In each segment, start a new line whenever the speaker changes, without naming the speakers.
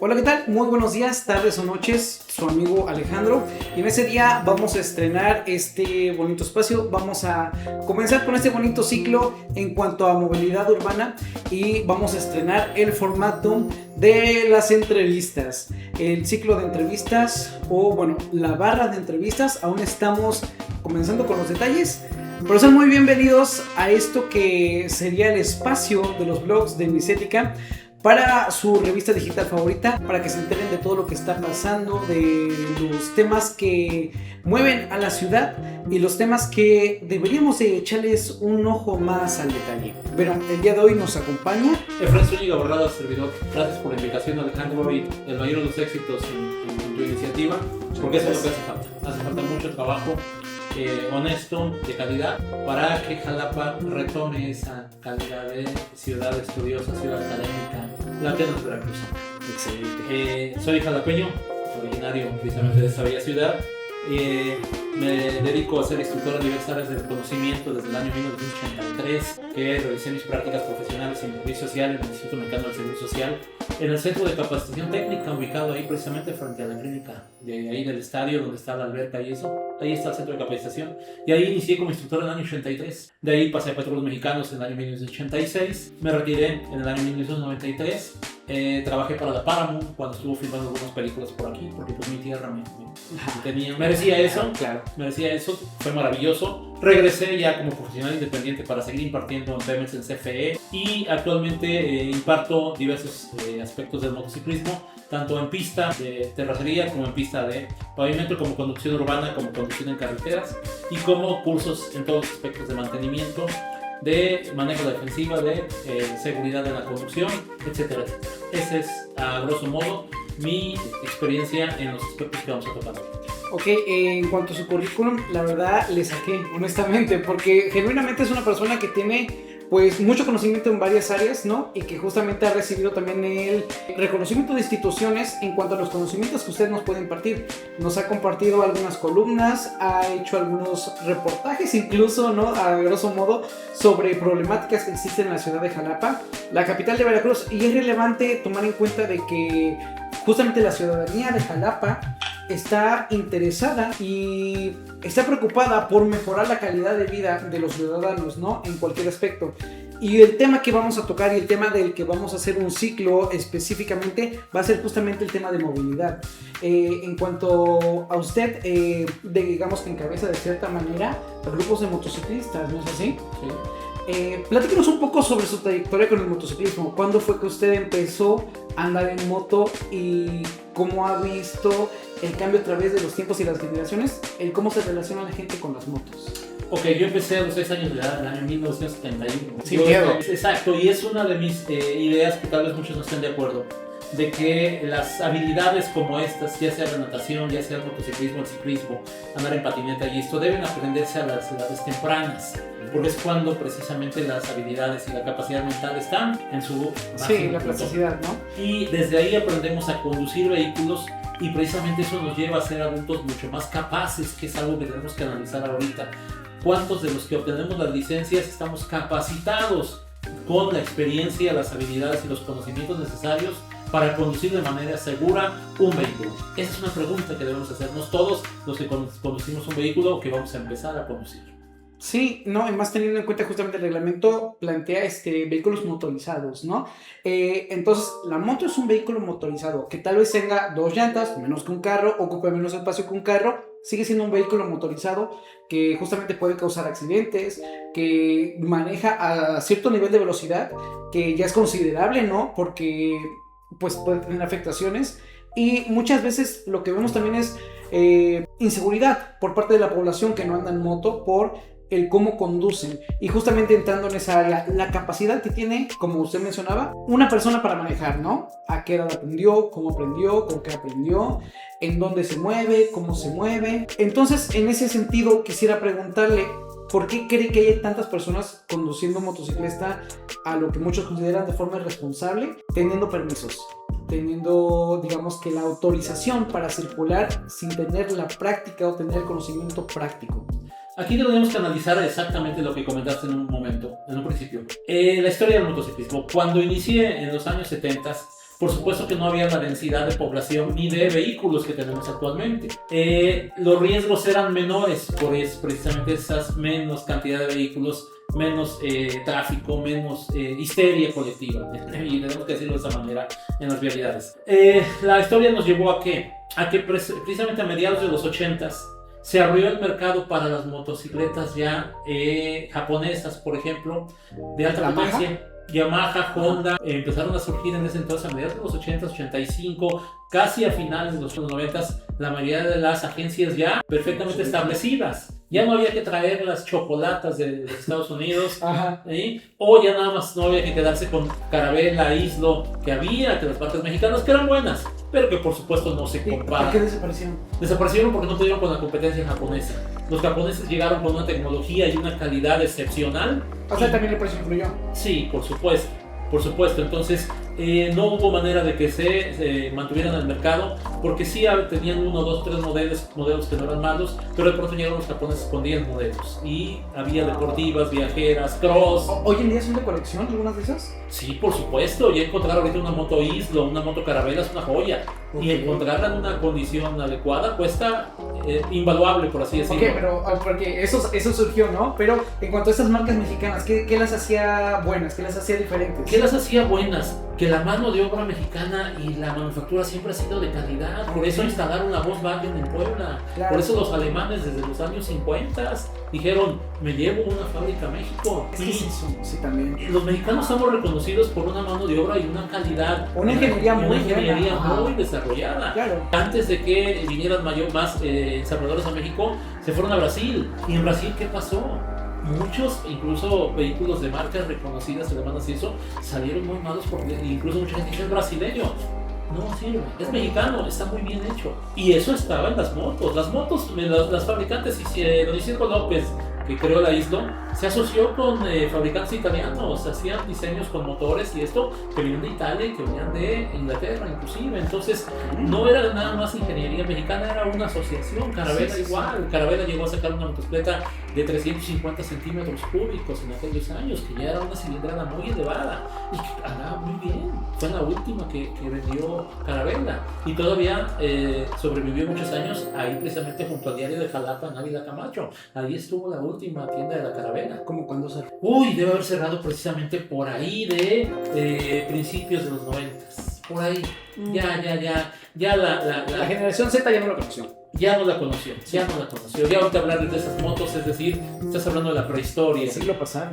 Hola, ¿qué tal? Muy buenos días, tardes o noches, su amigo Alejandro. Y en ese día vamos a estrenar este bonito espacio. Vamos a comenzar con este bonito ciclo en cuanto a movilidad urbana y vamos a estrenar el formato de las entrevistas. El ciclo de entrevistas o bueno, la barra de entrevistas. Aún estamos comenzando con los detalles. Pero sean muy bienvenidos a esto que sería el espacio de los blogs de Misética para su revista digital favorita, para que se enteren de todo lo que está pasando, de los temas que mueven a la ciudad y los temas que deberíamos de echarles un ojo más al detalle. Pero el día de hoy nos acompaña
Efraín Zúñiga Borrado, servidor. Gracias por la invitación, Alejandro, y el mayor de los éxitos en tu iniciativa, porque eso es lo que hace falta. Hace falta mucho trabajo honesto, de calidad, para que Jalapa retome esa calidad de ciudad estudiosa, ciudad académica, la plena de Veracruz.
Excelente.
Soy jalapeño, originario precisamente de esa bella ciudad. Me dedico a ser instructor universitario del conocimiento desde el año 1983, que realicé mis prácticas profesionales en servicio social en el Instituto Mexicano del Seguro Social, en el Centro de Capacitación Técnica, ubicado ahí precisamente frente a la clínica de ahí del estadio, donde está la alberca y eso. Ahí está el Centro de Capacitación. Y ahí inicié como instructor en el año 83. De ahí pasé a Petróleos Mexicanos en el año 1986. Me retiré en el año 1993. Trabajé para la Paramount cuando estuvo filmando algunas películas por aquí, porque pues mi tierra merecía eso.
Claro.
Merecía eso, fue maravilloso. Regresé ya como profesional independiente para seguir impartiendo en Pemex en CFE y actualmente imparto diversos aspectos del motociclismo, tanto en pista de terracería como en pista de pavimento, como conducción urbana, como conducción en carreteras y como cursos en todos los aspectos de mantenimiento, de manejo de defensiva, de seguridad en la conducción, etcétera, etcétera. Esa es, a grosso modo, mi experiencia en los aspectos que vamos a tocar hoy.
Ok, en cuanto a su currículum, la verdad le saqué, honestamente, porque genuinamente es una persona que tiene pues mucho conocimiento en varias áreas, ¿no? Y que justamente ha recibido también el reconocimiento de instituciones en cuanto a los conocimientos que usted nos puede impartir. Nos ha compartido algunas columnas, ha hecho algunos reportajes incluso, ¿no? A grosso modo, sobre problemáticas que existen en la ciudad de Jalapa, la capital de Veracruz. Y es relevante tomar en cuenta de que justamente la ciudadanía de Jalapa está interesada y está preocupada por mejorar la calidad de vida de los ciudadanos, ¿no? En cualquier aspecto. Y el tema que vamos a tocar y el tema del que vamos a hacer un ciclo específicamente va a ser justamente el tema de movilidad. En cuanto a usted, digamos que encabeza de cierta manera grupos de motociclistas, ¿no es así?
Sí.
Platíquenos un poco sobre su trayectoria con el motociclismo. ¿Cuándo fue que usted empezó a andar en moto y cómo ha visto el cambio a través de los tiempos y las generaciones, el cómo se relaciona la gente con las motos?
Ok, yo empecé a los 6 años de edad, en el año 1971.
Sin miedo.
Exacto, y es una de mis ideas que tal vez muchos no estén de acuerdo, de que las habilidades como estas, ya sea la natación, ya sea el motociclismo, el ciclismo, andar en patineta y esto, deben aprenderse a las edades tempranas, porque es cuando precisamente las habilidades y la capacidad mental están en su
sí, la plasticidad, ¿no?
Y desde ahí aprendemos a conducir vehículos y precisamente eso nos lleva a ser adultos mucho más capaces, que es algo que tenemos que analizar ahorita. ¿Cuántos de los que obtenemos las licencias estamos capacitados con la experiencia, las habilidades y los conocimientos necesarios para conducir de manera segura un vehículo? Esa es una pregunta que debemos hacernos todos los que conducimos un vehículo o que vamos a empezar a conducir.
Sí, no, y más teniendo en cuenta justamente el reglamento plantea vehículos motorizados, ¿no? Entonces, la moto es un vehículo motorizado que tal vez tenga 2 llantas, menos que un carro, ocupe menos espacio que un carro, sigue siendo un vehículo motorizado que justamente puede causar accidentes, que maneja a cierto nivel de velocidad, que ya es considerable, ¿no? Porque pues puede tener afectaciones y muchas veces lo que vemos también es inseguridad por parte de la población que no anda en moto por el cómo conducen. Y justamente entrando en esa área, la capacidad que tiene, como usted mencionaba, una persona para manejar, ¿no? A qué edad aprendió, con qué aprendió, en dónde se mueve, cómo se mueve. Entonces, en ese sentido, quisiera preguntarle, ¿por qué cree que hay tantas personas conduciendo motocicleta a lo que muchos consideran de forma irresponsable, teniendo permisos? Teniendo, digamos que la autorización para circular sin tener la práctica o tener el conocimiento práctico.
Aquí tenemos que analizar exactamente lo que comentaste en un momento, en un principio. La historia del motociclismo. Cuando inicié en los años 70, por supuesto que no había la densidad de población ni de vehículos que tenemos actualmente. Los riesgos eran menores por precisamente esas menos cantidad de vehículos, menos tráfico, menos histeria colectiva, y tenemos que decirlo de esa manera en las vialidades. La historia nos llevó a que precisamente a mediados de los 80s se abrió el mercado para las motocicletas ya japonesas, por ejemplo, de alta potencia. Yamaha, Honda, empezaron a surgir en ese entonces a mediados de los 80s, 85, casi a finales de los 90s, la mayoría de las agencias ya perfectamente establecidas. Ya no había que traer las chocolatas de Estados Unidos, o ya nada más no había que quedarse con Carabela, Islo, que las marcas mexicanas que eran buenas, pero que por supuesto no se comparan.
¿Por qué desaparecieron?
Desaparecieron porque no pudieron con la competencia japonesa. Los japoneses llegaron con una tecnología y una calidad excepcional.
O sea, también el precio influyó.
Sí, por supuesto. Entonces, no hubo manera de que se mantuvieran en el mercado, porque sí tenían 1, 2, 3 modelos que no eran malos, pero de pronto llegaron los japoneses con 10 modelos. Y había deportivas, viajeras, cross.
¿Hoy en día son de colección algunas de esas?
Sí, por supuesto. Y encontrar ahorita una moto Islo, una moto Carabela es una joya. Y encontrarla en una condición adecuada cuesta invaluable, por así decirlo.
Ok, pero porque eso surgió, ¿no? Pero en cuanto a esas marcas mexicanas, ¿qué las hacía buenas? ¿Qué las hacía diferentes?
¿Qué las hacía buenas? Que la mano de obra mexicana y la manufactura siempre ha sido de calidad. Por eso instalaron la Volkswagen en Puebla. Claro. Por eso los alemanes desde los años 50 dijeron, me llevo una fábrica a México.
Es que sí, también.
Los mexicanos somos reconocidos por una mano de obra y una calidad.
Una ingeniería muy
desarrollada.
Claro.
Antes de que vinieran más ensambladores a México, se fueron a Brasil. ¿Y en Brasil qué pasó? Muchos, incluso vehículos de marcas reconocidas alemanas y eso, salieron muy malos porque incluso mucha gente dice es brasileño. No sirve, es mexicano, está muy bien hecho. Y eso estaba en las motos. Las fabricantes, don Isidro López, que creó la Islo, se asoció con fabricantes italianos, hacían diseños con motores y esto que venían de Italia y que venían de Inglaterra inclusive. Entonces no era nada más ingeniería mexicana, era una asociación. Carabela igual. Carabela llegó a sacar una motocicleta de 350 centímetros cúbicos en aquellos años, que ya era una cilindrada muy elevada y que andaba muy bien. Fue la última que vendió Carabela y todavía sobrevivió muchos años ahí precisamente junto al diario de Jalapa, en Ávila Camacho. Ahí estuvo la última tienda de la Carabela.
¿Cómo cuándo cerró?
Debe haber cerrado precisamente por ahí de principios de los 90s. Por ahí. Ya
la generación Z ya no lo conoció.
Ya no la conoció. Ya ahorita hablar de esas motos, es decir, estás hablando de la prehistoria.
El siglo pasado.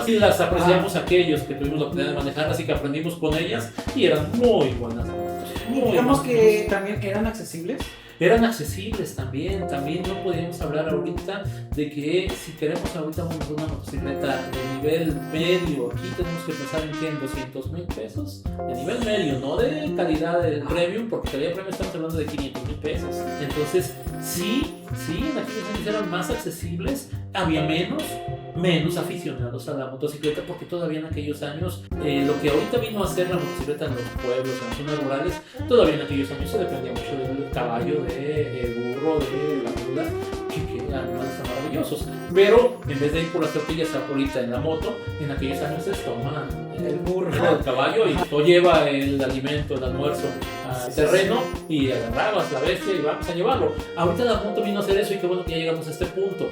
Sí, las apreciamos aquellos que tuvimos la oportunidad de manejarlas y que aprendimos con ellas y eran muy buenas motos.
Digamos que también eran accesibles.
Eran accesibles también no podríamos hablar ahorita de que si queremos ahorita una motocicleta de nivel medio, aquí tenemos que pensar en 200,000 pesos, de nivel medio, no de calidad del premium, porque calidad premium estamos hablando de 500,000 pesos. Entonces sí, en aquellos años eran más accesibles, había menos aficionados a la motocicleta, porque todavía en aquellos años lo que ahorita vino a hacer la motocicleta en los pueblos, en las zonas rurales, todavía en aquellos años se dependía mucho del caballo, del burro, de la mula, que eran animales tan maravillosos. Pero en vez de ir por las tortillas ahorita en la moto, en aquellos años se toman el burro, el caballo, y tú lleva el alimento, el almuerzo al terreno y agarrabas la bestia y vamos a llevarlo. Ahorita la moto vino a hacer eso y qué bueno que ya llegamos a este punto.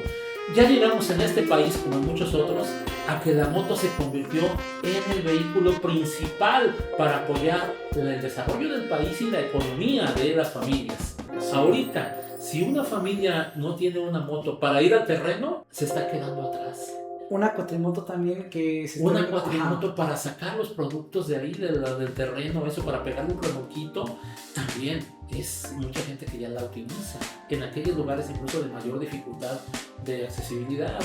Ya llegamos en este país, como en muchos otros, a que la moto se convirtió en el vehículo principal para apoyar el desarrollo del país y la economía de las familias. Ahorita, si una familia no tiene una moto para ir al terreno, se está quedando atrás.
Una cuatrimoto también que se
Una cuatrimoto para sacar los productos de ahí, del terreno, eso, para pegarle un remoquito, también es mucha gente que ya la utiliza. En aquellos lugares incluso de mayor dificultad de accesibilidad,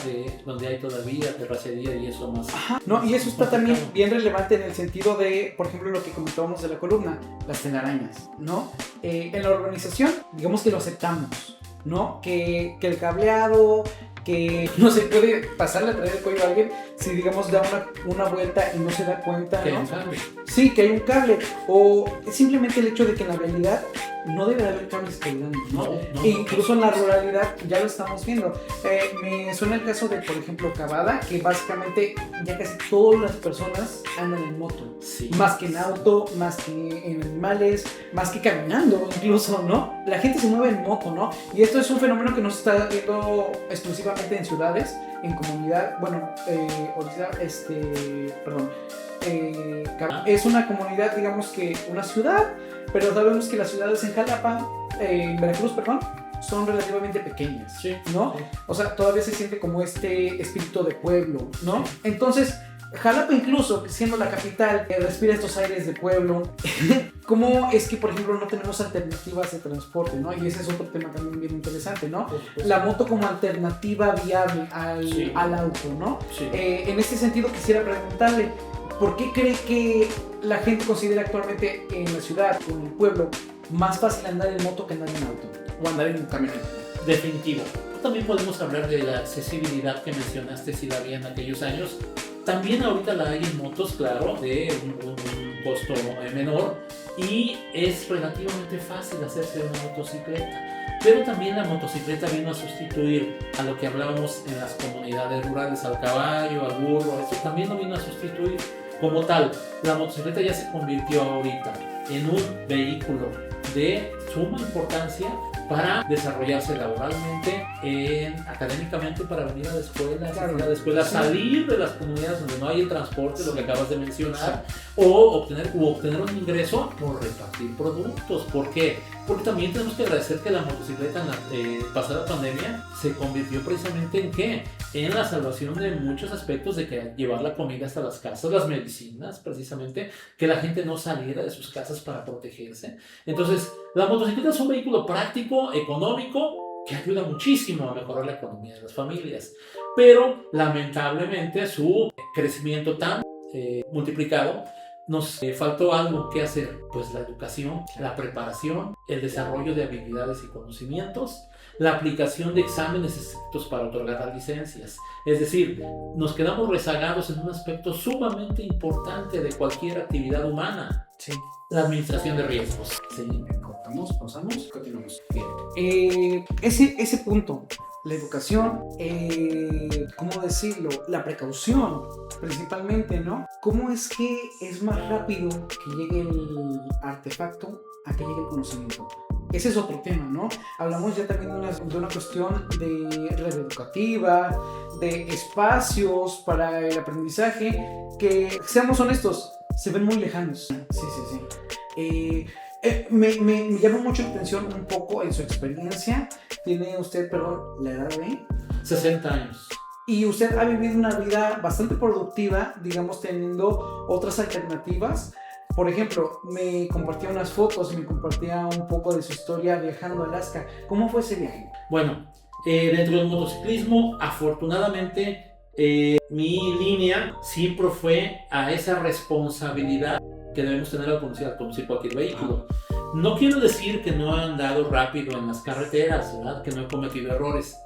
donde hay todavía terracería y eso más.
No, y eso está también bien relevante en el sentido de, por ejemplo, lo que comentábamos de la columna, las telarañas, ¿no? En la urbanización, digamos que lo aceptamos, ¿no? Que el cableado, que no se puede pasarle a traer el cuello a alguien si, digamos, da una vuelta y no se da cuenta,
que
¿no?
hay un cable.
Sí, que hay un cable. O simplemente el hecho de que en la realidad no debe de haber cambios que ayuden, ¿no?
No,
E incluso en la ruralidad ya lo estamos viendo. Me suena el caso de, por ejemplo, Cavada, que básicamente ya casi todas las personas andan en moto.
Sí.
Más que en auto, más que en animales, más que caminando incluso, ¿no? La gente se mueve en moto, ¿no? Y esto es un fenómeno que no se está viendo exclusivamente en ciudades, en comunidad, bueno, ahorita, es una comunidad, digamos que una ciudad, pero sabemos que las ciudades en Jalapa, en Veracruz, perdón, son relativamente pequeñas,
Sí,
¿no?
sí.
O sea, todavía se siente como este espíritu de pueblo, ¿no? Entonces, Jalapa incluso, siendo la capital, respira estos aires de pueblo. ¿Cómo es que, por ejemplo, no tenemos alternativas de transporte, ¿no? Y ese es otro tema también bien interesante, ¿no? La moto como alternativa viable al auto, ¿no?
Sí.
En este sentido quisiera preguntarle, ¿por qué cree que la gente considera actualmente en la ciudad o en el pueblo más fácil andar en moto que andar en auto o andar en un camioneta?
Definitivo. También podemos hablar de la accesibilidad que mencionaste, si la había en aquellos años. También ahorita la hay en motos, claro, de un costo menor, y es relativamente fácil hacerse una motocicleta. Pero también la motocicleta vino a sustituir a lo que hablábamos en las comunidades rurales, al caballo, al burro. Eso también lo vino a sustituir como tal. La motocicleta ya se convirtió ahorita en un vehículo de suma importancia para desarrollarse laboralmente, académicamente, para venir a la escuela,
Sí.
salir de las comunidades donde no hay el transporte, lo que acabas de mencionar,
Sí.
o obtener un ingreso por repartir productos. ¿Por qué? Porque también tenemos que agradecer que la motocicleta en la pasada pandemia se convirtió precisamente en ¿qué? En la salvación de muchos aspectos, de que llevar la comida hasta las casas, las medicinas, precisamente, que la gente no saliera de sus casas para protegerse. Entonces, la motocicleta es un vehículo práctico, económico, que ayuda muchísimo a mejorar la economía de las familias. Pero, lamentablemente, su crecimiento tan multiplicado, nos faltó algo que hacer, pues la educación, la preparación, el desarrollo de habilidades y conocimientos, la aplicación de exámenes estrictos para otorgar las licencias. Es decir, nos quedamos rezagados en un aspecto sumamente importante de cualquier actividad humana:
Sí.
la administración de riesgos. Sí.
Cortamos, pausamos, continuamos. Bien. Ese punto, la educación, ¿cómo decirlo? La precaución, principalmente, ¿no? ¿Cómo es que es más rápido que llegue el artefacto a que llegue el conocimiento? Ese es otro tema, ¿no? Hablamos ya también de una cuestión de red educativa, de espacios para el aprendizaje, que, seamos honestos, se ven muy lejanos. Sí. Me llama mucho la atención un poco en su experiencia. Tiene usted, perdón, la edad de
60 años.
Y usted ha vivido una vida bastante productiva, digamos, teniendo otras alternativas. Por ejemplo, me compartía unas fotos y me compartía un poco de su historia viajando a Alaska. ¿Cómo fue ese viaje?
Bueno, dentro del motociclismo, afortunadamente, mi línea siempre fue a esa responsabilidad que debemos tener al conducir cualquier vehículo. No quiero decir que no he andado rápido en las carreteras, ¿verdad? Que no he cometido errores,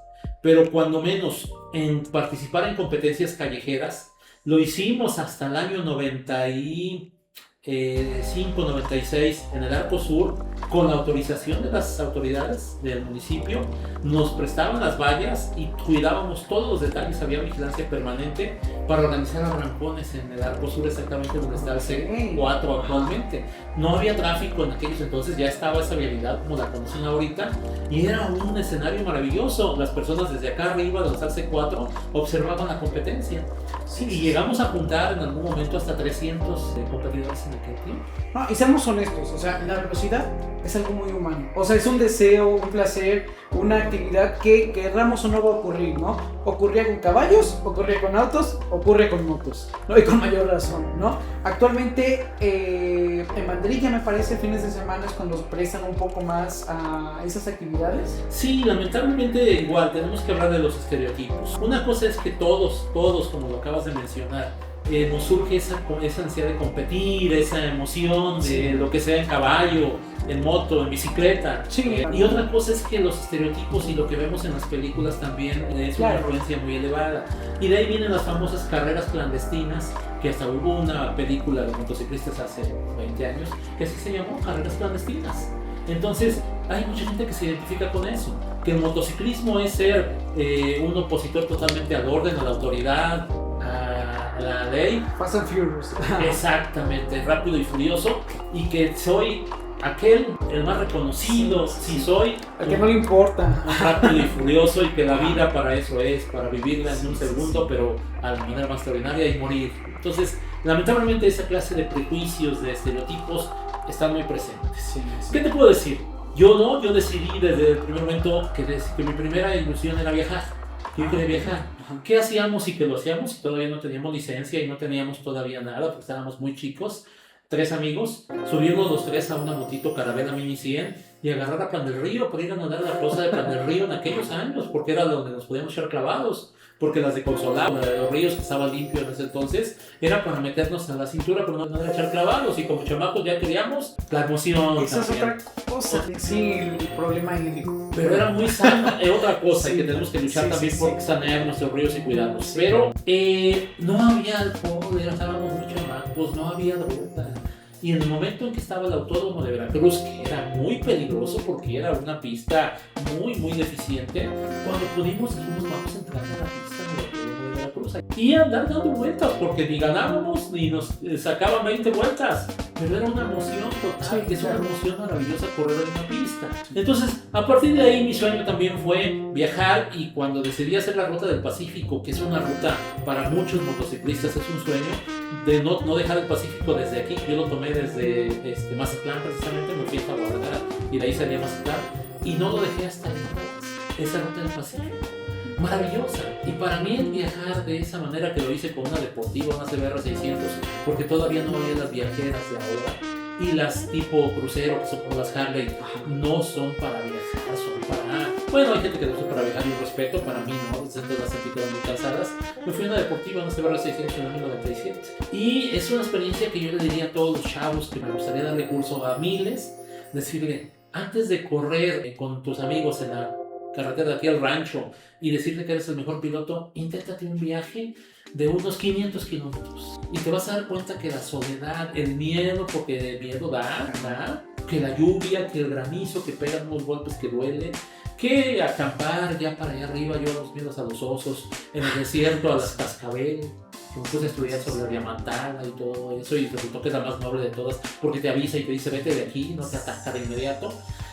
pero cuando menos en participar en competencias callejeras, lo hicimos hasta el año 95-96 en el Arco Sur, con la autorización de las autoridades del municipio. Nos prestaban las vallas y cuidábamos todos los detalles. Había vigilancia permanente para organizar arrancones en el Arco Sur, exactamente donde está el C4 actualmente. No había tráfico en aquellos entonces, ya estaba esa vialidad como la conocen ahorita, y era un escenario maravilloso. Las personas desde acá arriba, donde está el C4, observaban la competencia. Sí, y llegamos a juntar en algún momento hasta 300 competidores en aquel tiempo.
No, y seamos honestos, o sea, la velocidad es algo muy humano. O sea, es un deseo, un placer, una actividad que querramos o no va a ocurrir, ¿no? Ocurría con caballos, ocurría con autos, ocurre con motos, ¿no? Y con mayor razón, ¿no? Actualmente, en Banderilla, me parece, fines de semana es cuando prestan un poco más a esas actividades.
Sí, lamentablemente igual, tenemos que hablar de los estereotipos. Una cosa es que todos, como lo acabas de mencionar, nos surge esa ansiedad de competir, esa emoción de lo que sea en caballo, en moto, en bicicleta.
Sí.
Y otra cosa es que los estereotipos y lo que vemos en las películas también es una influencia muy elevada. Y de ahí vienen las famosas carreras clandestinas, que hasta hubo una película de motociclistas hace 20 años que así se llamó, Carreras Clandestinas. Entonces hay mucha gente que se identifica con eso, que el motociclismo es ser un opositor totalmente al orden, a la autoridad, a la ley.
Fast and Furious.
Exactamente, rápido y furioso, y que soy el más reconocido, si soy
al que no le importa,
rápido y furioso, y que la vida para eso es, para vivirla en un segundo, pero a la manera más extraordinaria y morir. Entonces, lamentablemente esa clase de prejuicios, de estereotipos están muy presentes.
Sí.
¿Qué te puedo decir? Yo decidí desde el primer momento que mi primera ilusión era viajar. Yo quería viajar. ¿Qué hacíamos y que lo hacíamos? Y todavía no teníamos licencia y no teníamos todavía nada porque estábamos muy chicos. 3 amigos, subirnos los 3 a una motito Caravela Mini 100 y agarrar a Plan del Río para ir a nadar a la plaza de Plan del Río en aquellos años, porque era donde nos podíamos echar clavados, porque las de Consolado, la de los ríos que estaba limpio en ese entonces, era para meternos a la cintura pero no echar clavados, y como chamacos ya queríamos la emoción.
Esa
también.
es otra cosa, sí, el problema hídrico.
Pero era muy sana, es otra cosa,
Sí,
que tenemos que luchar
sí,
también
sí,
por sanear nuestros ríos y cuidarlos.
Sí.
Pero no había alcohol, estábamos muy chamacos, no había droga. Y en el momento en que estaba el autódromo de Veracruz, que era muy peligroso porque era una pista muy, muy deficiente, cuando pudimos dijimos, vamos a entrar a la pista del autódromo de Veracruz y andar dando vueltas, porque ni ganábamos ni nos sacaban 20 vueltas, pero era una emoción total, que es una emoción maravillosa correr en una pista. Entonces, a partir de ahí mi sueño también fue viajar, y cuando decidí hacer la Ruta del Pacífico, que es una ruta para muchos motociclistas, es un sueño de no dejar el Pacífico desde aquí. Yo lo tomé desde Mazatlán, precisamente, me fui a Guadalajara y de ahí salí a Mazatlán y no lo dejé hasta ahí. Esa Ruta del Pacífico, maravillosa. Y para mí el viajar de esa manera, que lo hice con una deportiva, una CBR 600, porque todavía no había las viajeras de ahora, y las tipo crucero, que son como las Harley, no son para viajar, son para... Bueno, hay gente que lo usa para viajar, y respeto, para mí no, las sentí quedan muy cansadas. Me fui a una deportiva, una CBR 600 en el año 97. Y es una experiencia que yo le diría a todos los chavos, que me gustaría darle curso a miles, decirle, antes de correr con tus amigos en la carretera de aquí al rancho y decirle que eres el mejor piloto, inténtate un viaje de unos 500 kilómetros y te vas a dar cuenta que la soledad, el miedo, porque el miedo da, que la lluvia, que el granizo, que pegan unos golpes que duelen, que acampar ya para allá arriba, yo los miedos a los osos, en el desierto a las cascabeles. Me puse a estudiar sobre la diamantada y todo eso, y resultó que es la más noble de todas, porque te avisa y te dice vete de aquí, no te ataca de inmediato.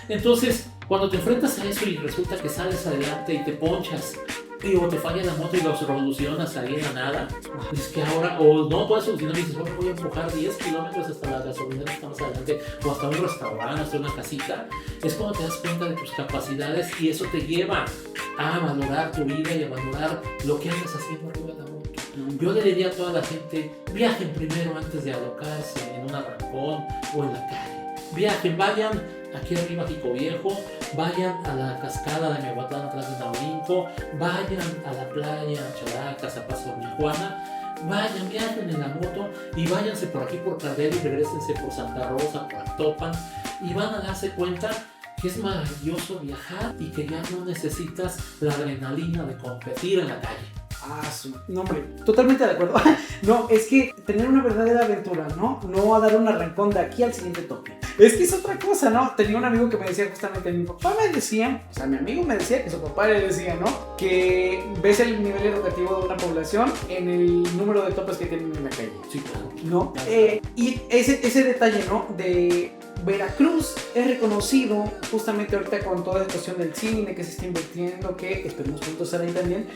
Entonces, cuando te enfrentas a eso y resulta que sales adelante y te ponchas, o te falla la moto y lo solucionas ahí en la nada, dices que ahora, o no puedes solucionar y dices, bueno, voy a empujar 10 kilómetros hasta la gasolinera que está más adelante, o hasta un restaurante, hasta una casita, es cuando te das cuenta de tus capacidades, y eso te lleva a valorar tu vida y a valorar lo que andas haciendo arriba de la moto. Yo le diría a toda la gente, viajen primero antes de alocarse en un arrancón o en la calle. Viajen, vayan aquí arriba a Jico Viejo, vayan a la cascada de Miahuatlán atrás de Naurinco, vayan a la playa Characas, a Paso de Tijuana, vayan, viajen en la moto y váyanse por aquí por Cardero y regrésense por Santa Rosa, por Actopan, y van a darse cuenta que es maravilloso viajar y que ya no necesitas la adrenalina de competir en la calle.
No, hombre, totalmente de acuerdo. No, es que tener una verdadera aventura, ¿no? No a dar un arrancón de aquí al siguiente tope. Es que es otra cosa, ¿no? Tenía un amigo que me decía justamente, mi papá me decía, o sea, mi amigo me decía que su papá le decía, ¿no? Que ves el nivel educativo de una población en el número de topes que tienen en la calle.
Sí, claro.
¿No? Y ese detalle, ¿no? De Veracruz es reconocido justamente ahorita con toda la cuestión del cine que se está invirtiendo, que esperemos pronto estar ahí también,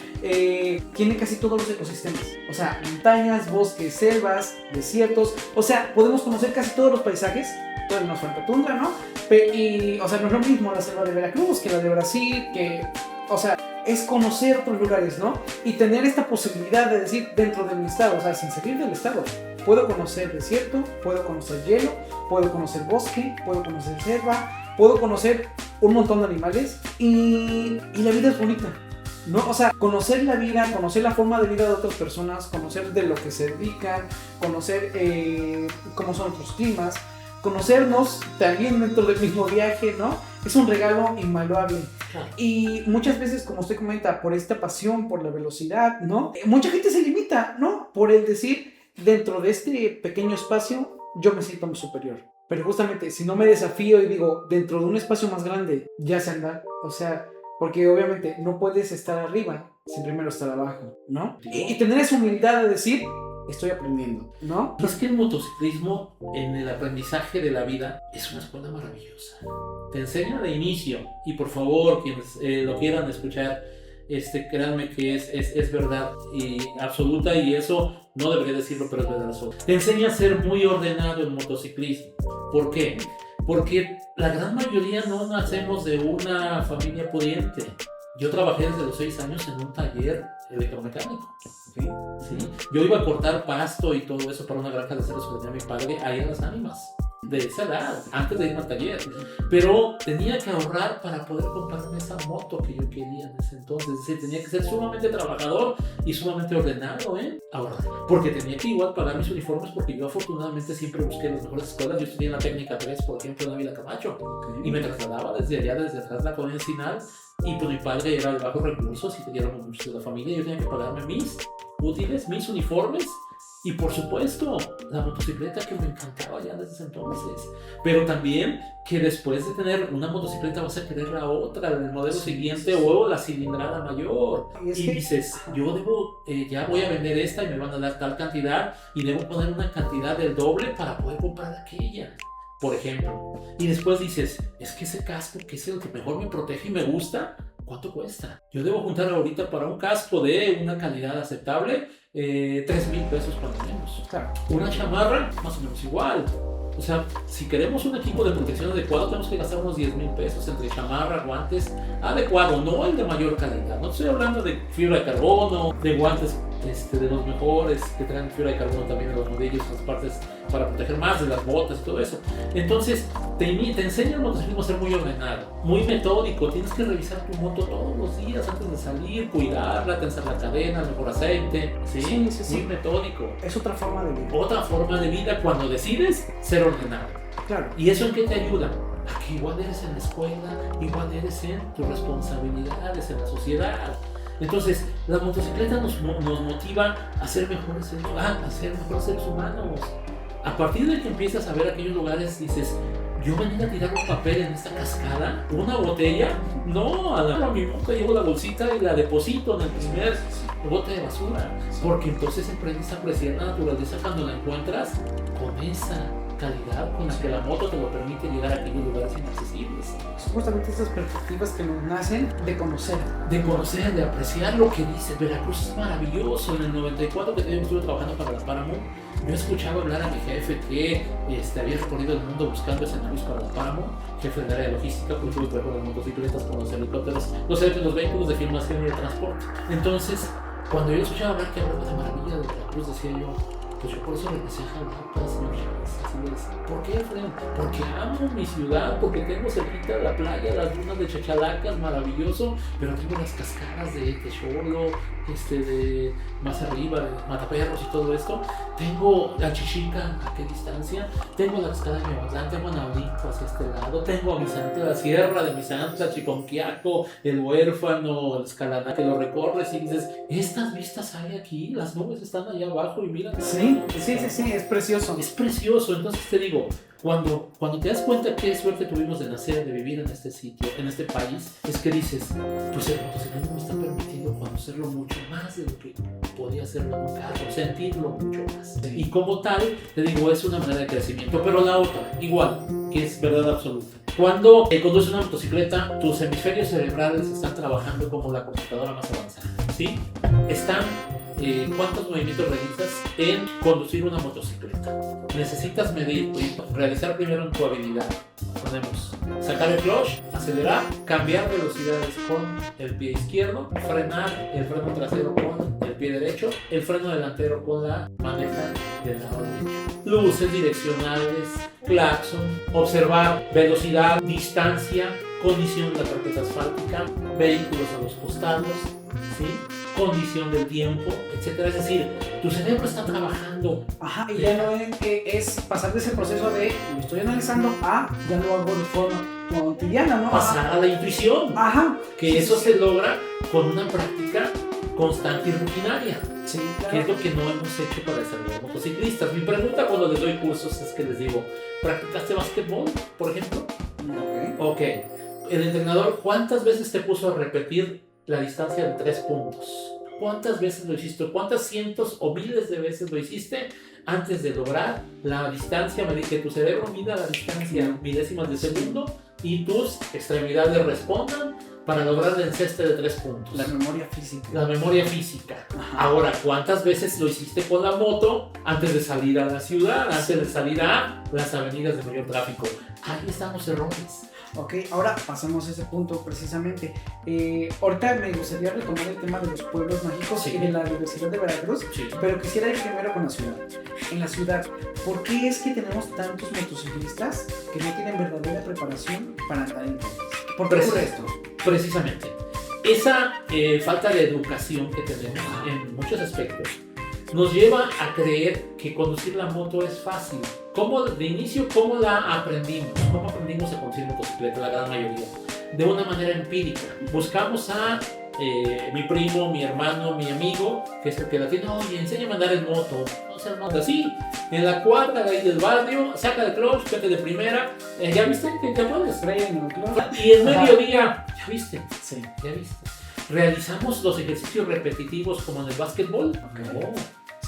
tiene casi todos los ecosistemas, o sea, montañas, bosques, selvas, desiertos, o sea, podemos conocer casi todos los paisajes. Todavía nos falta tundra, ¿no? Y, o sea, no es lo mismo la selva de Veracruz que la de Brasil, que, o sea, es conocer otros lugares, ¿no? Y tener esta posibilidad de decir dentro del estado, o sea, sin salir del estado, puedo conocer desierto, puedo conocer hielo, puedo conocer bosque, puedo conocer selva, puedo conocer un montón de animales y la vida es bonita, ¿no? O sea, conocer la vida, conocer la forma de vida de otras personas, conocer de lo que se dedican, conocer cómo son otros climas, conocernos también dentro del mismo viaje, ¿no? Es un regalo invaluable. Y muchas veces, como usted comenta, por esta pasión, por la velocidad, ¿no? Mucha gente se limita, ¿no? Por el decir, dentro de este pequeño espacio, yo me siento muy superior. Pero justamente, si no me desafío y digo, dentro de un espacio más grande, ya sé andar. O sea, porque obviamente no puedes estar arriba sin primero estar abajo, ¿no? Y tener esa humildad de decir, estoy aprendiendo, ¿no?
Es que el motociclismo en el aprendizaje de la vida es una escuela maravillosa. Te enseña de inicio, y por favor, quienes lo quieran escuchar, créanme que es verdad y absoluta, y eso no debería decirlo, pero es verdad absoluta. Te enseña a ser muy ordenado en motociclismo. ¿Por qué? Porque la gran mayoría no nacemos de una familia pudiente. Yo trabajé desde los 6 años en un taller electromecánico. ¿Sí? Yo iba a cortar pasto y todo eso para una granja de cerdos que tenía mi padre ahí en Las Ánimas, de esa edad, antes de irme al taller. Pero tenía que ahorrar para poder comprarme esa moto que yo quería en ese entonces. Es decir, tenía que ser sumamente trabajador y sumamente ordenado, ahorrar. Porque tenía que igual pagar mis uniformes, porque yo afortunadamente siempre busqué las mejores escuelas. Yo estudié en la técnica 3, por ejemplo, en Ávila Camacho. Y me trasladaba desde allá, desde atrás de la colonia Encina. Y pues mi padre era de bajos recursos y teníamos muchos de la familia. Yo tenía que pagarme mis útiles, mis uniformes. Y por supuesto, la motocicleta, que me encantaba ya desde ese entonces. Pero también que después de tener una motocicleta vas a querer la otra, el modelo siguiente o la cilindrada mayor. Y dices, yo debo, ya voy a vender esta y me van a dar tal cantidad y debo poner una cantidad del doble para poder comprar aquella, por ejemplo. Y después dices, es que ese casco, que es el que mejor me protege y me gusta, ¿cuánto cuesta? Yo debo juntar ahorita para un casco de una calidad aceptable 3,000 pesos cuando menos.
Claro.
Una chamarra, más o menos igual. O sea, si queremos un equipo de protección adecuado, tenemos que gastar unos 10,000 pesos entre chamarra, guantes adecuado, no el de mayor calidad. No estoy hablando de fibra de carbono, de guantes de los mejores que traen fibra de carbono también en los nudillos, las partes para proteger más de las botas y todo eso. Entonces, te enseña el motociclismo a ser muy ordenado, muy metódico. Tienes que revisar tu moto todos los días antes de salir, cuidarla, tensar la cadena, el mejor aceite. Sí. Muy metódico.
Es otra forma de vida.
Otra forma de vida cuando decides ser ordenado.
Claro.
¿Y eso en qué te ayuda? A que igual eres en la escuela, igual eres en tus responsabilidades, en la sociedad. Entonces, la motocicleta nos motiva a ser mejores seres humanos. A partir de que empiezas a ver aquellos lugares, dices, yo venía a tirar un papel en esta cascada, una botella, no, a mi moto llevo la bolsita y la deposito en el primer bote de basura, porque entonces aprendes a apreciar la naturaleza cuando la encuentras con esa calidad con la que la moto te lo permite llegar a aquellos lugares inaccesibles.
Son justamente esas perspectivas que nos nacen de conocer,
de apreciar lo que dice. Veracruz es maravilloso. En el 94 que estuve trabajando para la Páramo, yo escuchaba hablar a mi jefe que había recorrido el mundo buscando escenarios para la Páramo, jefe del área de logística, pues tuve que ver con las motocicletas, con los helicópteros, los vehículos de filmación y de transporte. Entonces, cuando yo escuchaba hablar que hablaba de maravilla de Veracruz, decía yo, pues yo por eso regresé a Jalapa, señor Chávez. Así es. ¿Por qué, Fred? Porque amo mi ciudad, porque tengo cerquita la playa, las dunas de Chachalacas, maravilloso, pero tengo las cascadas de Texolo, de más arriba, de Mataperros y todo esto. Tengo la Chichica, ¿a qué distancia? Tengo la cascada de Miahuatlán, tengo a Naulito hacia este lado, tengo a Misantla, la sierra de Misantla, Chiconquiaco, el Huérfano, el Escalada, que lo recorres y dices, estas vistas hay aquí, las nubes están allá abajo y mira.
Sí, es precioso.
Es precioso. Entonces te digo, cuando te das cuenta qué suerte tuvimos de nacer, de vivir en este sitio, en este país, es que dices, pues el motociclismo me está permitiendo conocerlo mucho más de lo que podía hacerlo en un carro, sentirlo mucho más. Sí. Y como tal, te digo, es una manera de crecimiento. Pero la otra, igual, que es verdad absoluta. Cuando conduces una motocicleta, tus hemisferios cerebrales están trabajando como la computadora más avanzada, ¿sí? ¿Cuántos movimientos realizas en conducir una motocicleta? Necesitas medir, realizar primero en tu habilidad. Ponemos, sacar el clutch, acelerar, cambiar velocidades con el pie izquierdo, frenar el freno trasero con el pie derecho, el freno delantero con la maneta del lado derecho. Luces direccionales, claxon, observar velocidad, distancia, condición de la carpeta asfáltica, vehículos a los costados, ¿sí? Condición del tiempo, etcétera. Es decir, tu cerebro está trabajando.
Ajá, y ya no es pasar de ese proceso de lo estoy analizando a ya lo hago de forma cotidiana, ¿no?
Pasar a la intuición.
Ajá.
Que eso se logra con una práctica constante y rutinaria.
Sí, claro.
Que es lo que no hemos hecho para desarrollar motociclistas. Mi pregunta cuando les doy cursos es que les digo, ¿practicaste básquetbol, por ejemplo? Ok. El entrenador, ¿cuántas veces te puso a repetir la distancia de 3 puntos? ¿Cuántas veces lo hiciste? ¿Cuántas cientos o miles de veces lo hiciste antes de lograr la distancia? Me dije que tu cerebro mida la distancia milésimas de segundo y tus extremidades respondan para lograr el enceste de 3 puntos.
La memoria física.
La memoria física.
Ajá.
Ahora, ¿cuántas veces lo hiciste con la moto antes de salir a la ciudad, antes de salir a las avenidas de mayor tráfico? Ahí están los errores.
Ok, ahora pasamos a ese punto precisamente. Ahorita me gustaría retomar el tema de los pueblos mágicos y de la Universidad de Veracruz, pero quisiera ir primero con la ciudad. En la ciudad, ¿por qué es que tenemos tantos motociclistas que no tienen verdadera preparación para andar en calles? ¿Por qué ocurre esto?
Precisamente, esa falta de educación que tenemos en muchos aspectos nos lleva a creer que conducir la moto es fácil. De inicio, ¿cómo la aprendimos? ¿Cómo aprendimos a conducir motocicleta? La gran mayoría. De una manera empírica. Buscamos a mi primo, mi hermano, mi amigo, que es el que la tiene. Oye, enséñame a andar en moto. No sé, no, así, en la cuadra de ahí del barrio, saca el clutch, vete de primera. ¿Ya viste que ya puedes? Y en mediodía, ¿ya viste?
Sí.
¿Ya viste? ¿Realizamos los ejercicios repetitivos como en el básquetbol?
Okay.
No.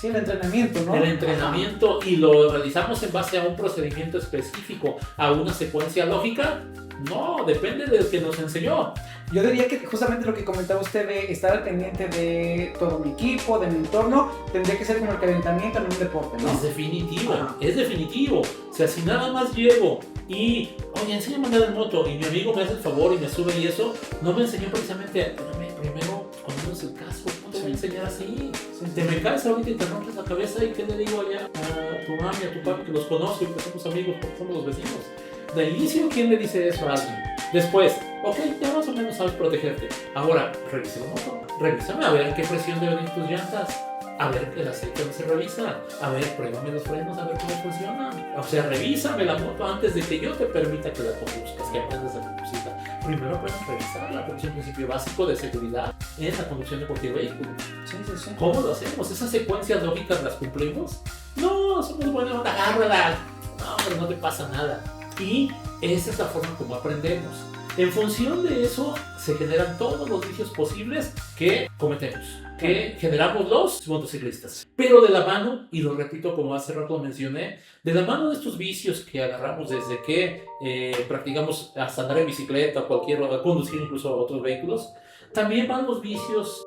Sí, el entrenamiento, ¿no?
El entrenamiento. Y lo realizamos en base a un procedimiento específico, a una secuencia lógica. No, depende del que nos enseñó.
Yo diría que justamente lo que comentaba usted de estar al pendiente de todo mi equipo, de mi entorno, tendría que ser como el calentamiento en un deporte, ¿no?
Es definitivo, es definitivo. O sea, si nada más llego y, oye, enséñame a andar en moto, y mi amigo me hace el favor y me sube y eso, no me enseñó precisamente, primero ponernos el casco, no te voy a enseñar así. Te me caes ahorita y te rompes la cabeza, y ¿qué le digo allá a tu mami, a tu papi, que los conozco y que somos amigos porque somos los vecinos? De inicio, ¿quién le dice eso a alguien? Después, ok, ya más o menos sabes protegerte. Ahora, revisa la moto. Revísame a ver qué presión deben ir tus llantas. A ver el aceite no se revisa. A ver, pruébame los frenos, a ver cómo funcionan. O sea, revísame la moto antes de que yo te permita que la conduzcas, que aprendas a conducirla. Primero puedes revisarla, porque es un principio básico de seguridad en la conducción de cualquier vehículo.
Sí.
¿Cómo lo hacemos? ¿Esas secuencias lógicas las cumplimos? No, somos buenos, agárrala. No, pero no te pasa nada. Y esa es la forma como aprendemos. En función de eso se generan todos los vicios posibles que cometemos, que generamos los motociclistas. Pero de la mano, y lo repito como hace rato mencioné, de la mano de estos vicios que agarramos desde que practicamos hasta andar en bicicleta o conducir incluso otros vehículos, también van los vicios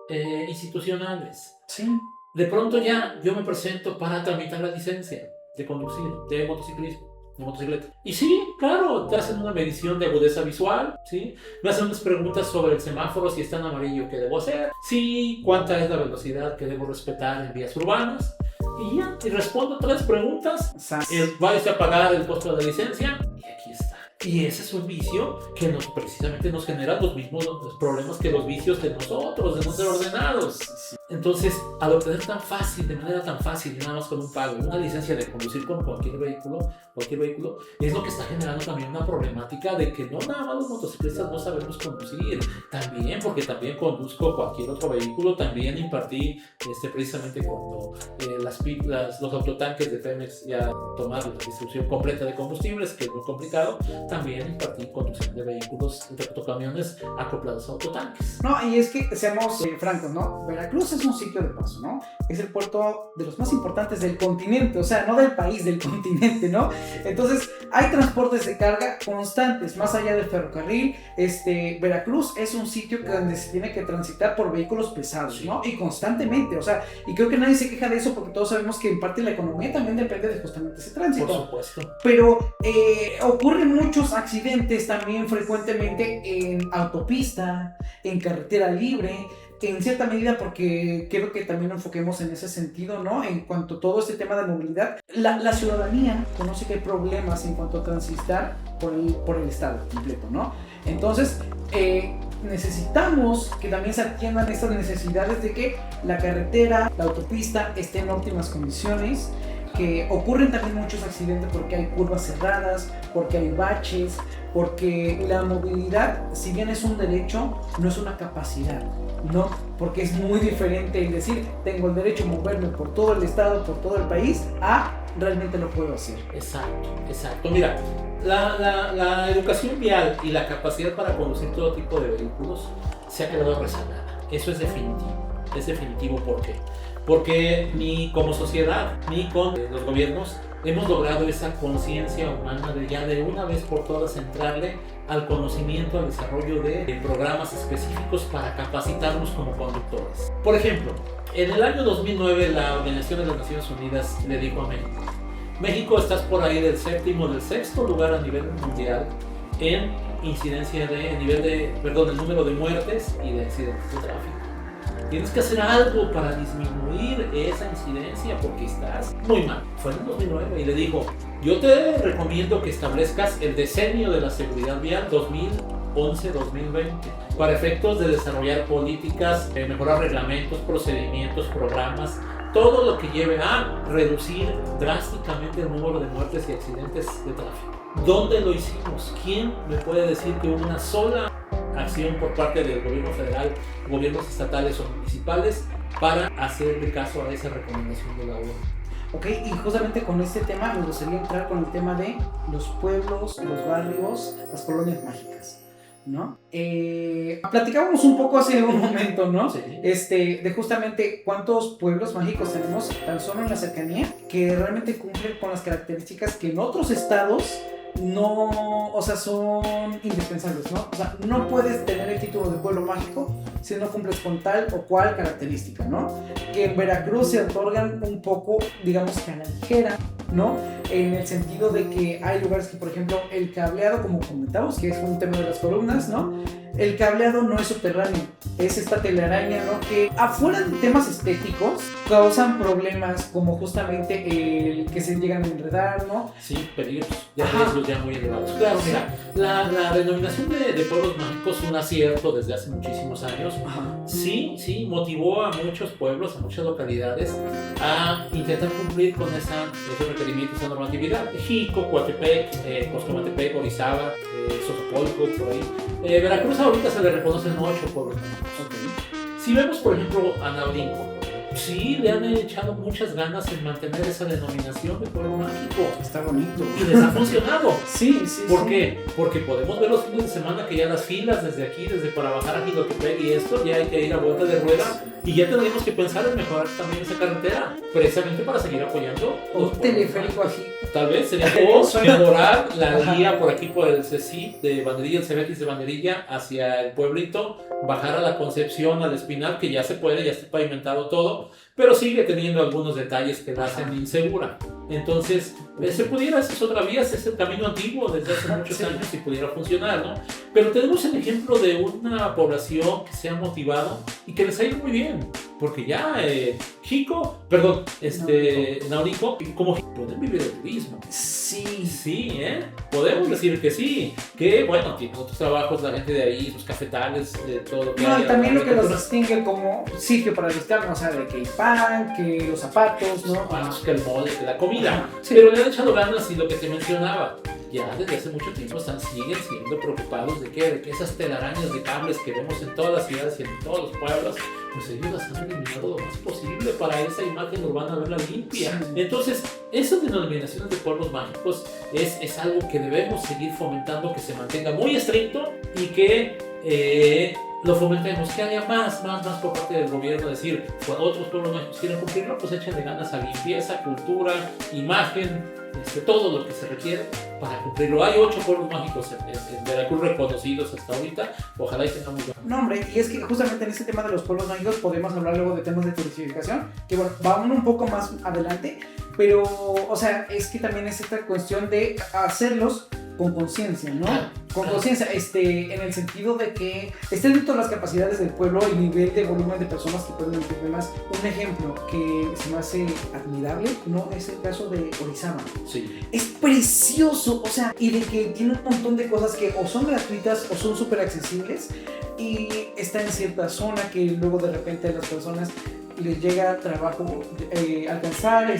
institucionales.
Sí.
De pronto ya yo me presento para tramitar la licencia de conducir, de motociclismo. De motocicleta. Y sí, claro, te hacen una medición de agudeza visual, ¿sí? Me hacen unas preguntas sobre el semáforo, si está en amarillo, ¿qué debo hacer? Sí, ¿cuánta es la velocidad que debo respetar en vías urbanas? Y ya, y respondo 3 preguntas, vais a pagar el costo de la licencia, y aquí está. Y ese es un vicio que precisamente nos genera los mismos problemas que los vicios de nosotros, de no ser ordenados. Entonces, al obtener de manera tan fácil, y nada más con un pago, una licencia de conducir con cualquier vehículo, es lo que está generando también una problemática de que no nada más los motociclistas no sabemos conducir, también porque también conduzco cualquier otro vehículo, también impartí precisamente cuando los autotanques de Pemex ya tomaron la distribución completa de combustibles, que es muy complicado, también impartí conducción de vehículos, de autocamiones acoplados a autotanques.
No, y es que seamos francos, ¿no? Veracruz es un sitio de paso, ¿no? Es el puerto de los más importantes del continente, o sea, no del país, del continente, ¿no? Entonces, hay transportes de carga constantes, más allá del ferrocarril. Veracruz es un sitio donde se tiene que transitar por vehículos pesados, ¿no? Y constantemente, o sea, y creo que nadie se queja de eso porque todos sabemos que en parte la economía también depende de justamente ese tránsito.
Por supuesto.
Pero ocurren muchos vemos accidentes también frecuentemente en autopista, en carretera libre, en cierta medida porque quiero que también nos enfoquemos en ese sentido, ¿no? En cuanto a todo este tema de movilidad, la ciudadanía conoce que hay problemas en cuanto a transitar por el estado completo, ¿no? Entonces, necesitamos que también se atiendan estas necesidades de que la carretera, la autopista esté en óptimas condiciones, que ocurren también muchos accidentes porque hay curvas cerradas, porque hay baches, porque la movilidad, si bien es un derecho, no es una capacidad, ¿no? Porque es muy diferente el decir, tengo el derecho a moverme por todo el estado, por todo el país, a realmente lo puedo hacer.
Exacto. Mira, la educación vial y la capacidad para conducir todo tipo de vehículos se ha quedado rezagada. Eso es definitivo. Es definitivo, ¿por qué? Porque ni como sociedad, ni con los gobiernos hemos logrado esa conciencia humana de ya de una vez por todas entrarle al conocimiento, al desarrollo de programas específicos para capacitarnos como conductores. Por ejemplo, en el año 2009 la Organización de las Naciones Unidas le dijo a México: México, estás por ahí del sexto lugar a nivel mundial en incidencia el número de muertes y de accidentes de tráfico. Tienes que hacer algo para disminuir esa incidencia porque estás muy mal. Fue en el 2009 y le dijo: yo te recomiendo que establezcas el decenio de la seguridad vial 2011-2020 para efectos de desarrollar políticas, mejorar reglamentos, procedimientos, programas, todo lo que lleve a reducir drásticamente el número de muertes y accidentes de tráfico. ¿Dónde lo hicimos? ¿Quién me puede decir que una sola acción por parte del gobierno federal, gobiernos estatales o municipales para hacerle caso a esa recomendación de la ONU?
Ok, y justamente con este tema me gustaría entrar con el tema de los pueblos, los barrios, las colonias mágicas, ¿no? Platicábamos un poco hace un momento, ¿no?
Sí.
De justamente cuántos pueblos mágicos tenemos tan solo en la cercanía que realmente cumplen con las características que en otros estados no, o sea, son indispensables, ¿no? O sea, no puedes tener el título de pueblo mágico si no cumples con tal o cual característica, ¿no? Que en Veracruz se otorgan un poco, digamos que a la ligera, ¿no? En el sentido de que hay lugares que, por ejemplo, el cableado, como comentamos, que es un tema de las columnas, ¿no? El cableado no es subterráneo, es esta telaraña, ¿no? Que afuera de temas estéticos causan problemas como justamente el que se llegan a enredar, ¿no?
Sí, peligros, riesgos ya muy elevados. Claro, mira, la denominación de pueblos mágicos es un acierto desde hace muchísimos años. Sí, motivó a muchos pueblos, a muchas localidades a intentar cumplir con esos requerimientos, esa normatividad. Jico, Coatepec, Coscomatepec, Orizaba, Sozopolco, por ahí. Veracruz ahorita se le reconocen 8 pueblos mágicos. Okay. Si vemos, por ejemplo, a Naurinco, sí le han echado muchas ganas en mantener esa denominación de pueblo mágico.
Está bonito.
Y les ha funcionado.
Sí.
¿Por qué? Porque podemos ver los fines de semana que ya las filas desde aquí, desde para bajar a Jicotepec y esto, ya hay que ir a vuelta de rueda. Y ya tendríamos que pensar en mejorar también esa carretera, precisamente para seguir apoyando.
Un teleférico aquí.
Tal vez sería mejorar la guía por aquí por el CECIP de Banderilla, el Cebetis de Banderilla hacia el pueblito, bajar a la Concepción, al Espinal, que ya se puede, ya está pavimentado todo, pero sigue teniendo algunos detalles que la hacen insegura. Entonces, esa es otra vía, ese es el camino antiguo desde hace muchos años y pudiera funcionar, ¿no? Pero tenemos el ejemplo de una población que se ha motivado y que les ha ido muy bien, porque ya Naurico, como pueden vivir el turismo. Sí, podemos decir que sí, que bueno, tienen otros trabajos la gente de ahí, sus cafetales, de todo lo que
no,
hay.
Y también lo que los distingue como sitio para visitar, ¿no? O sea, de que el pan, que los zapatos, ¿no?
Que el mole, que la comida. Sí. Pero le han echado ganas y lo que te mencionaba, ya desde hace mucho tiempo siguen siendo preocupados de que esas telarañas de cables que vemos en todas las ciudades y en todos los pueblos, pues ellos las han eliminado lo más posible para esa imagen urbana verla limpia. Sí. Entonces, esas denominaciones de pueblos mágicos es algo que debemos seguir fomentando, que se mantenga muy estricto y que lo fomentemos, que haya más por parte del gobierno, decir, cuando otros pueblos mágicos quieren cumplirlo, pues échenle ganas a limpieza, cultura, imagen, todo lo que se requiere para cumplirlo. Hay 8 pueblos mágicos en Veracruz reconocidos hasta ahorita, ojalá y tengamos más.
No, hombre, y es que justamente en este tema de los pueblos mágicos podemos hablar luego de temas de turistificación, que bueno, vamos un poco más adelante, pero, o sea, es que también es esta cuestión de hacerlos con conciencia, ¿no?
Claro,
Con
claro.
conciencia, en el sentido de que estén dentro de las capacidades del pueblo y nivel de volumen de personas que pueden entender más. Un ejemplo que se me hace admirable, ¿no? Es el caso de Orizaba.
Sí.
Es precioso, o sea, y de que tiene un montón de cosas que o son gratuitas o son súper accesibles y está en cierta zona que luego de repente a las personas les llega trabajo alcanzar,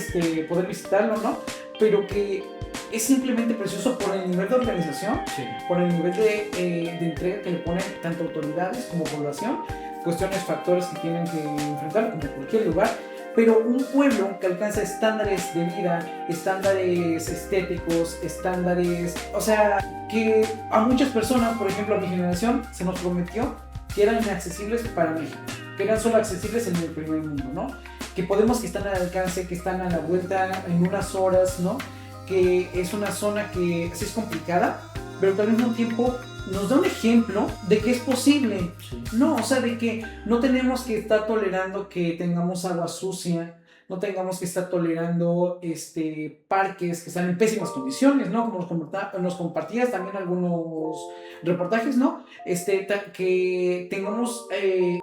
poder visitarlo, ¿no? Pero que es simplemente precioso por el nivel de organización,
Sí.
por el nivel de entrega que le ponen tanto autoridades como población, cuestiones, factores que tienen que enfrentar como cualquier lugar, pero un pueblo que alcanza estándares de vida, estándares estéticos, estándares, o sea, que a muchas personas, por ejemplo a mi generación, se nos prometió que eran inaccesibles para México, que eran solo accesibles en el primer mundo, ¿no? Que podemos, que están al alcance, que están a la vuelta en unas horas, ¿no? Que es una zona que sí es complicada, pero que al mismo tiempo nos da un ejemplo de que es posible.
Sí.
No, o sea, de que no tenemos que estar tolerando que tengamos agua sucia, no tengamos que estar tolerando parques que están en pésimas condiciones, ¿no? Como nos compartías también algunos reportajes, ¿no? Que tengamos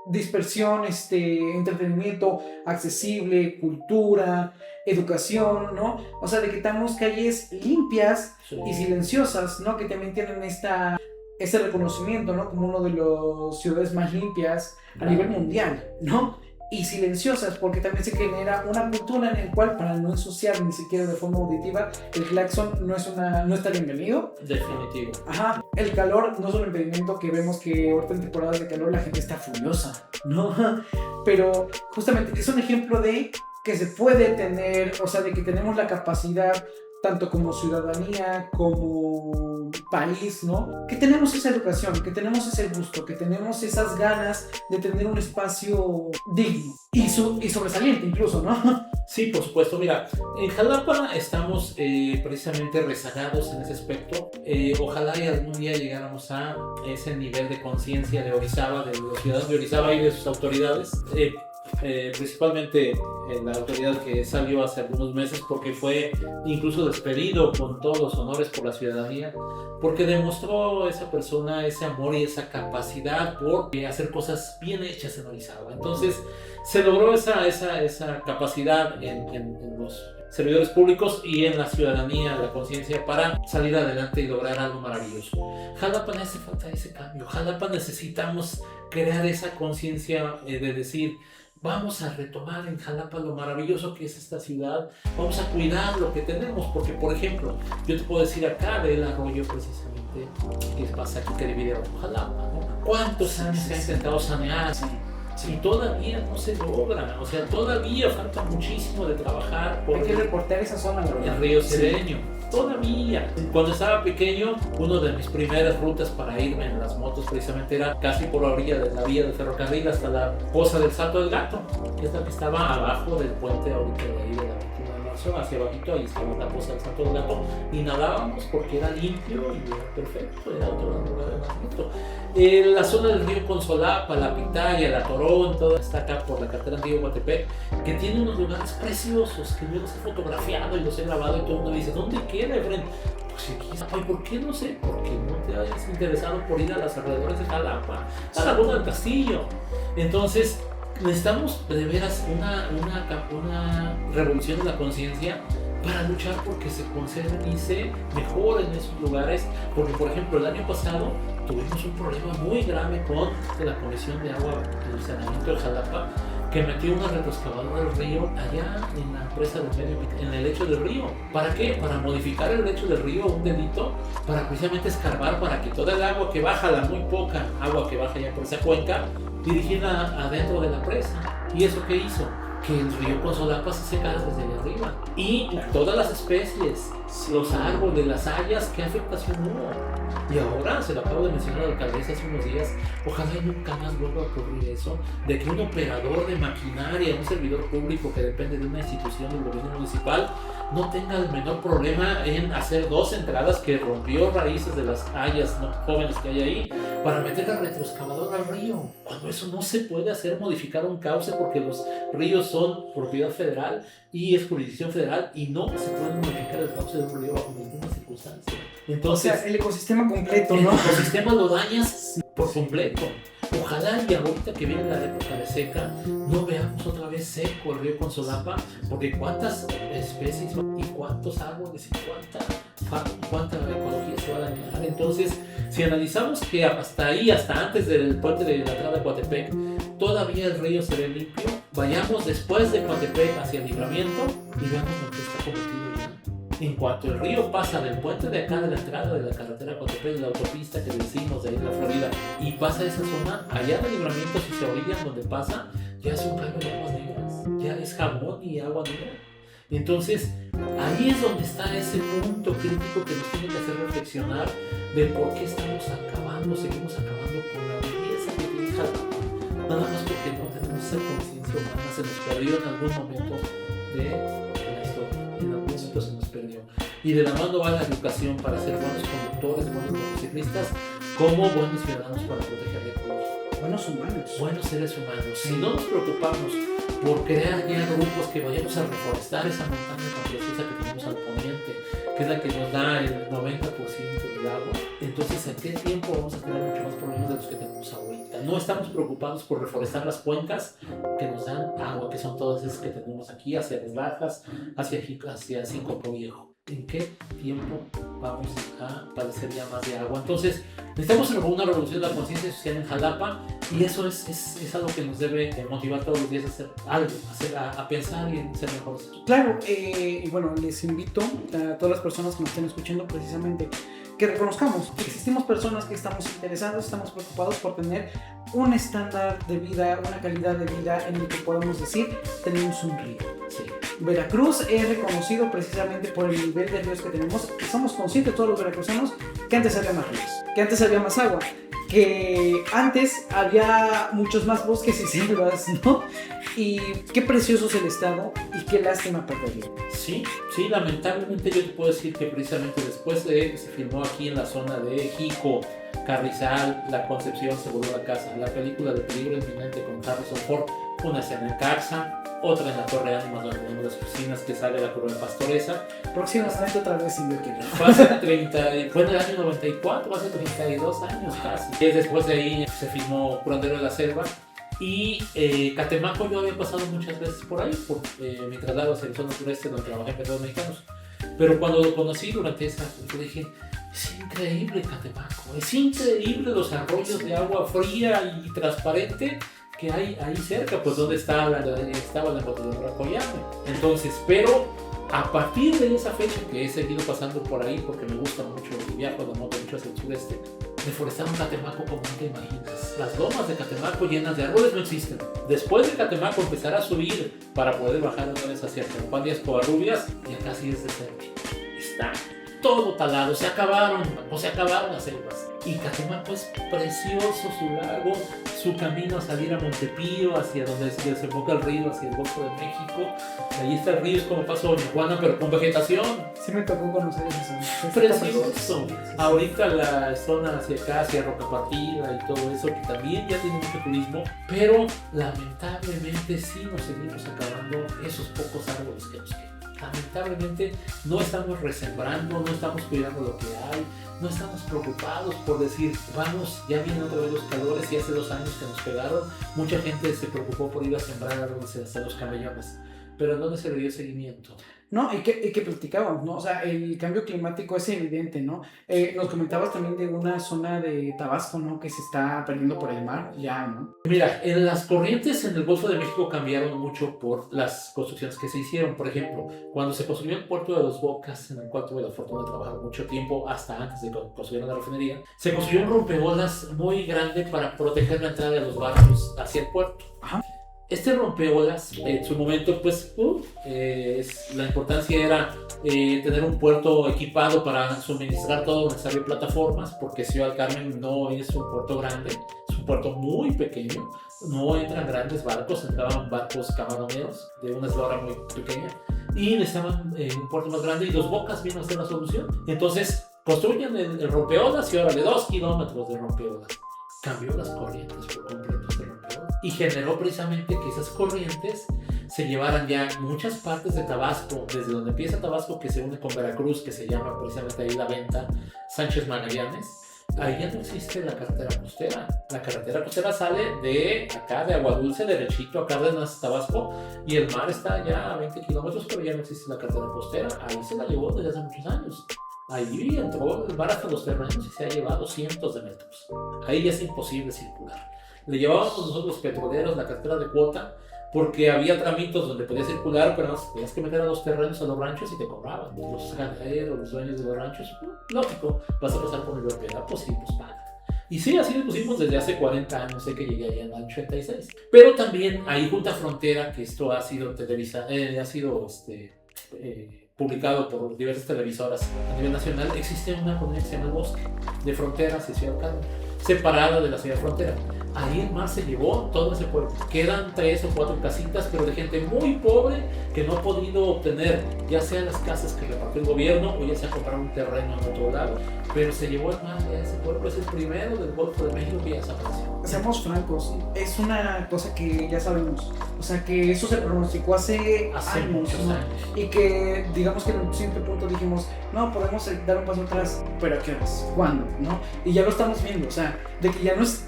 dispersión, entretenimiento accesible, cultura, educación, ¿no? O sea, de que tengamos calles limpias
Sí.
y silenciosas, ¿no? Que también tienen ese reconocimiento, ¿no? Como uno de las ciudades más limpias a nivel mundial, ¿no? Y silenciosas, porque también se genera una cultura en la cual, para no ensuciar ni siquiera de forma auditiva, el claxon no está bienvenido.
Definitivo.
Ajá, el calor no es un impedimento, que vemos que ahorita en temporadas de calor la gente está furiosa, ¿no? Pero justamente es un ejemplo de que se puede tener, o sea, de que tenemos la capacidad, tanto como ciudadanía, como país, ¿no? Que tenemos esa educación, que tenemos ese gusto, que tenemos esas ganas de tener un espacio digno y sobresaliente incluso, ¿no?
Sí, por supuesto. Mira, en Jalapa estamos precisamente rezagados en ese aspecto. Ojalá y algún día llegáramos a ese nivel de conciencia de Orizaba, de los ciudadanos de Orizaba y de sus autoridades. Principalmente la autoridad que salió hace algunos meses, porque fue incluso despedido con todos los honores por la ciudadanía, porque demostró esa persona ese amor y esa capacidad por hacer cosas bien hechas en Orizaba. Entonces se logró esa capacidad en los servidores públicos y en la ciudadanía, la conciencia, para salir adelante y lograr algo maravilloso. Jalapa le hace falta ese cambio. Jalapa necesitamos crear esa conciencia de decir: vamos a retomar en Jalapa lo maravilloso que es esta ciudad, vamos a cuidar lo que tenemos, porque por ejemplo, yo te puedo decir acá del arroyo precisamente, que pasa aquí que divide a Jalapa, ¿no? ¿Cuántos años se ha intentado sanear? Y todavía no se logra, o sea, todavía falta muchísimo de trabajar por
Hay que reportar esa zona, la verdad.
el río Cedeño. Todavía. Cuando estaba pequeño, una de mis primeras rutas para irme en las motos precisamente era casi por la orilla de la vía del ferrocarril hasta la poza del Salto del Gato, que es la que estaba abajo del puente ahorita de ahí de la 21 de marzo, hacia abajito, ahí estaba la poza del Salto del Gato, y nadábamos porque era limpio y era perfecto, era otro lugar bonito. La zona del río Consolapa, la Pitaya, la Torón, toda está acá por la carretera Antigua-Guatepec, que tiene unos lugares preciosos que yo los he fotografiado y los he grabado, y todo el mundo dice: ¿dónde queda, Efren? Pues aquí está. Ay, ¿por qué? No sé, porque no te hayas interesado por ir a los alrededores de Jalapa, a la Laguna del Castillo. Entonces necesitamos de veras una revolución de la conciencia para luchar porque se conserven y se mejoren esos lugares, porque por ejemplo el año pasado tuvimos un problema muy grave con la Comisión de Agua y Saneamiento de Jalapa, que metió una retroexcavadora al río allá en la presa del medio, en el lecho del río. ¿Para qué? Para modificar el lecho del río un delito, para precisamente escarbar, para que toda el agua que baja, la muy poca agua que baja ya por esa cuenca, dirigirla adentro de la presa. ¿Y eso qué hizo? Que el río Consolapa se secara desde allá arriba. Y todas las especies, los árboles, las hayas, ¿qué afectación hubo? Y ahora, se lo acabo de mencionar a la alcaldesa hace unos días, ojalá y nunca más vuelva a ocurrir eso, de que un operador de maquinaria, un servidor público que depende de una institución del gobierno municipal, no tenga el menor problema en hacer 2 entradas que rompió raíces de las hayas jóvenes que hay ahí, para meter la retroexcavadora al río, cuando eso no se puede hacer, modificar un cauce, porque los ríos son propiedad federal y es jurisdicción federal y no se puede modificar el cauce de un río bajo ninguna circunstancia.
O
Entonces,
sea, el ecosistema completo,
el
¿no?
ecosistema lo dañas por completo. Ojalá y ahorita que viene la época de seca, no veamos otra vez seco el río Consolapa, porque cuántas especies y cuántos árboles y cuánta ecología se va a dañar. Entonces, si analizamos que hasta ahí, hasta antes del puente de la entrada de Coatepec, todavía el río se ve limpio, vayamos después de Coatepec hacia el Libramiento y veamos lo que está convertido ya. En cuanto el río pasa del puente de acá de la entrada de la carretera Coatepec, de la autopista que decimos de ahí de la Florida, y pasa esa zona, allá del Libramiento, si se orillan donde pasa, ya es un cambio de aguas negras, ya es jabón y agua negra. Entonces, ahí es donde está ese punto crítico que nos tiene que hacer reflexionar de por qué seguimos acabando con la belleza que tiene Jalapa. Nada más porque no tenemos esa conciencia humana, se nos perdió en algún momento de la historia, en algún momento se nos perdió. Y de la mano va la educación para ser buenos conductores, buenos motociclistas, como buenos ciudadanos para proteger la ecología.
Buenos humanos.
Buenos seres humanos. Si no nos preocupamos por crear ya grupos que vayamos a reforestar esa montaña tan preciosa que tenemos al poniente, que es la que nos da el 90% del agua, entonces ¿en qué tiempo vamos a tener mucho más problemas de los que tenemos ahorita? No estamos preocupados por reforestar las cuencas que nos dan agua, que son todas esas que tenemos aquí, hacia las Lajas, hacia Cinco Viejo. ¿En qué tiempo vamos a padecer ya más de agua? Entonces, necesitamos una revolución de la conciencia social en Jalapa, y eso es algo que nos debe motivar todos los días a hacer algo, a pensar y en ser mejores.
Claro, y bueno, les invito a todas las personas que nos estén escuchando precisamente que reconozcamos que existimos personas que estamos interesados, estamos preocupados por tener un estándar de vida, una calidad de vida en el que podamos decir, tenemos un río.
Sí.
Veracruz es reconocido precisamente por el nivel de ríos que tenemos, y somos conscientes todos los veracruzanos que antes había más ríos, que antes había más agua, que antes había muchos más bosques y selvas, ¿no? Y qué precioso es el estado y qué lástima perderlo.
Sí, lamentablemente yo te puedo decir que precisamente después de que se filmó aquí en la zona de Jico, Carrizal, La Concepción se volvió a casa, la película de Peligro Inminente con Harrison Ford, una escena en Carza, otra en la Torre Ánimas donde tenemos las oficinas que sale la curva de Pastoresa.
Próximamente otra vez sin ver que
Fue en el año 94, hace 32 años casi. Y después de ahí se filmó Curandero de la Selva. Y Catemaco yo había pasado muchas veces por ahí, por mi traslado hacia el zona sureste donde trabajé en Petróleos Mexicanos. Pero cuando lo conocí durante esa, yo dije, es increíble Catemaco, es increíble los arroyos de agua fría y transparente que hay ahí cerca, pues donde estaba la embotadora Coyame. Entonces, pero a partir de esa fecha que he seguido pasando por ahí, porque me gusta mucho y viajo de moto mucho hacia el sureste, deforestaron Catemaco como no te imaginas. Las lomas de Catemaco llenas de árboles no existen. Después de Catemaco empezar a subir para poder bajar una vez hacia Juan Díaz Covarrubias, ya casi es desértico. Está todo talado, se acabaron las selvas. Y Catemaco es precioso, su lago, su camino a salir a Montepío, hacia donde se desemboca el río, hacia el Golfo de México. Ahí está el río, es como paso de Tijuana, pero con vegetación.
Sí me tocó conocer eso.
Precioso. Ahorita la zona hacia acá, hacia Roca Partida y todo eso, que también ya tiene mucho turismo, pero lamentablemente sí nos seguimos acabando esos pocos árboles que nos quedan. Lamentablemente no estamos resembrando, no estamos cuidando lo que hay, no estamos preocupados por decir, vamos, ya vienen otra vez los calores y hace 2 años que nos pegaron, mucha gente se preocupó por ir a sembrar árboles hasta los camellones, pero ¿dónde se le dio seguimiento?
No, y que platicábamos, ¿no? O sea, el cambio climático es evidente, ¿no? Nos comentabas también de una zona de Tabasco, ¿no? Que se está perdiendo por el mar, ya, ¿no?
Mira, en las corrientes en el Golfo de México cambiaron mucho por las construcciones que se hicieron. Por ejemplo, cuando se construyó el puerto de Dos Bocas, en el cual tuve la fortuna de trabajar mucho tiempo, hasta antes de que construyeran la refinería, se construyó un rompeolas muy grande para proteger la entrada de los barcos hacia el puerto.
Ajá.
Este rompeolas, en su momento, pues, la importancia era tener un puerto equipado para suministrar todo lo necesario plataformas, porque Ciudad del Carmen no es un puerto grande, es un puerto muy pequeño, no entran grandes barcos, entraban barcos camaroneros de una eslora muy pequeña, y necesitaban un puerto más grande, y Dos Bocas vino a ser la solución. Entonces, construyen el rompeolas y ahora de 2 kilómetros de rompeolas. Cambió las corrientes por completo de rompeolas y generó precisamente que esas corrientes se llevaran ya muchas partes de Tabasco, desde donde empieza Tabasco, que se une con Veracruz, que se llama precisamente ahí La Venta, Sánchez Magallanes. Ahí ya no existe la carretera costera. La carretera costera sale de acá, de Agua Dulce, derechito a Cárdenas, Tabasco, y el mar está ya a 20 kilómetros, pero ya no existe la carretera costera. Ahí se la llevó desde hace muchos años. Ahí entró el mar hasta los terrenos y se ha llevado cientos de metros. Ahí ya es imposible circular. Le llevábamos nosotros los petroleros la carretera de cuota, porque había tramitos donde podías circular, pero tenías que meter a los terrenos, a los ranchos, y te cobraban. Los ganaderos, los dueños de los ranchos, lógico, vas a pasar por mi propiedad, pues sí, pues paga. Y sí, así lo pusimos desde hace 40 años, sé que llegué allá en el año 86. Pero también ahí junto a Frontera, que esto ha sido publicado por diversas televisoras a nivel nacional, existe una comunidad que se llama El Bosque, de Frontera hacia Ciudad Carmen, separada de la ciudad frontera. Ahí el mar se llevó todo ese pueblo. Quedan 3 o 4 casitas, pero de gente muy pobre que no ha podido obtener ya sea las casas que repartió el gobierno o ya sea comprar un terreno en otro lado. Pero se llevó el mar a ese pueblo, es el primero del Golfo de México que ya desapareció.
Seamos francos, es una cosa que ya sabemos. O sea, que eso se pronosticó hace años,
muchos años.
Y que digamos que en un cierto punto dijimos, no, podemos dar un paso atrás, pero ¿a qué horas? ¿Cuándo? ¿No? Y ya lo estamos viendo, o sea, de que ya no es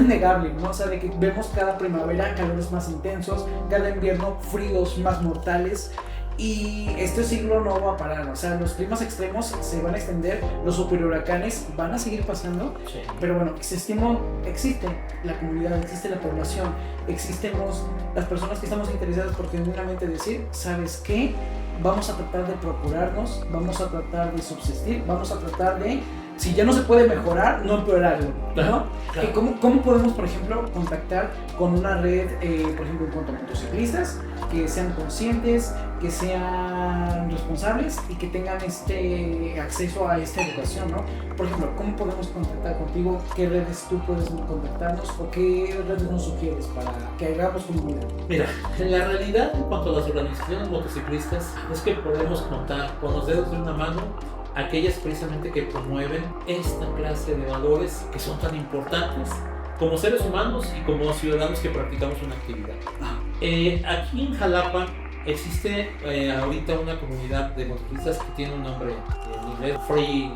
negable, ¿no? O sea, de que vemos cada primavera calores más intensos, cada invierno fríos más mortales. Y este siglo no va a parar, o sea, los climas extremos se van a extender, los superhuracanes van a seguir pasando,
Sí.
pero bueno, existe la comunidad, existe la población, existemos las personas que estamos interesadas por genuinamente decir, ¿sabes qué? Vamos a tratar de procurarnos, vamos a tratar de subsistir, vamos a tratar de, si ya no se puede mejorar, no empeorarlo, ¿no?
Claro.
¿Cómo podemos, por ejemplo, contactar con una red, por ejemplo, en cuanto a motociclistas, que sean conscientes, que sean responsables y que tengan acceso a esta educación, ¿no? Por ejemplo, ¿cómo podemos contactar contigo? ¿Qué redes tú puedes contactarnos o qué redes nos sugieres para que hagamos comunidad?
Mira, la realidad en cuanto a las organizaciones motociclistas es que podemos contar con los dedos de una mano aquellas precisamente que promueven esta clase de valores que son tan importantes como seres humanos y como ciudadanos que practicamos una actividad. Aquí en Jalapa existe ahorita una comunidad de motociclistas que tiene un nombre en inglés, Free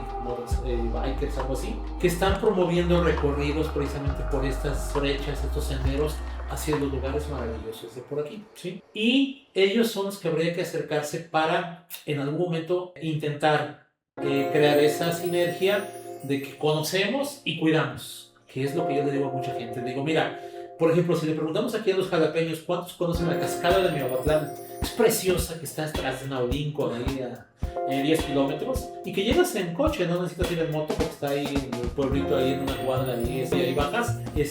Bikers, algo así, que están promoviendo recorridos precisamente por estas brechas, estos senderos hacia los lugares maravillosos de por aquí, ¿sí? Y ellos son los que habría que acercarse para en algún momento intentar crear esa sinergia de que conocemos y cuidamos, que es lo que yo le digo a mucha gente. Le digo, mira, por ejemplo, si le preguntamos aquí a los jalapeños cuántos conocen la cascada de Miahuatlán, es preciosa, que está atrás de Naulinco, ahí a 10 kilómetros, y que llegas en coche, no necesitas ir en moto porque está ahí en el pueblito, ahí en una cuadra, y ahí bajas. Ya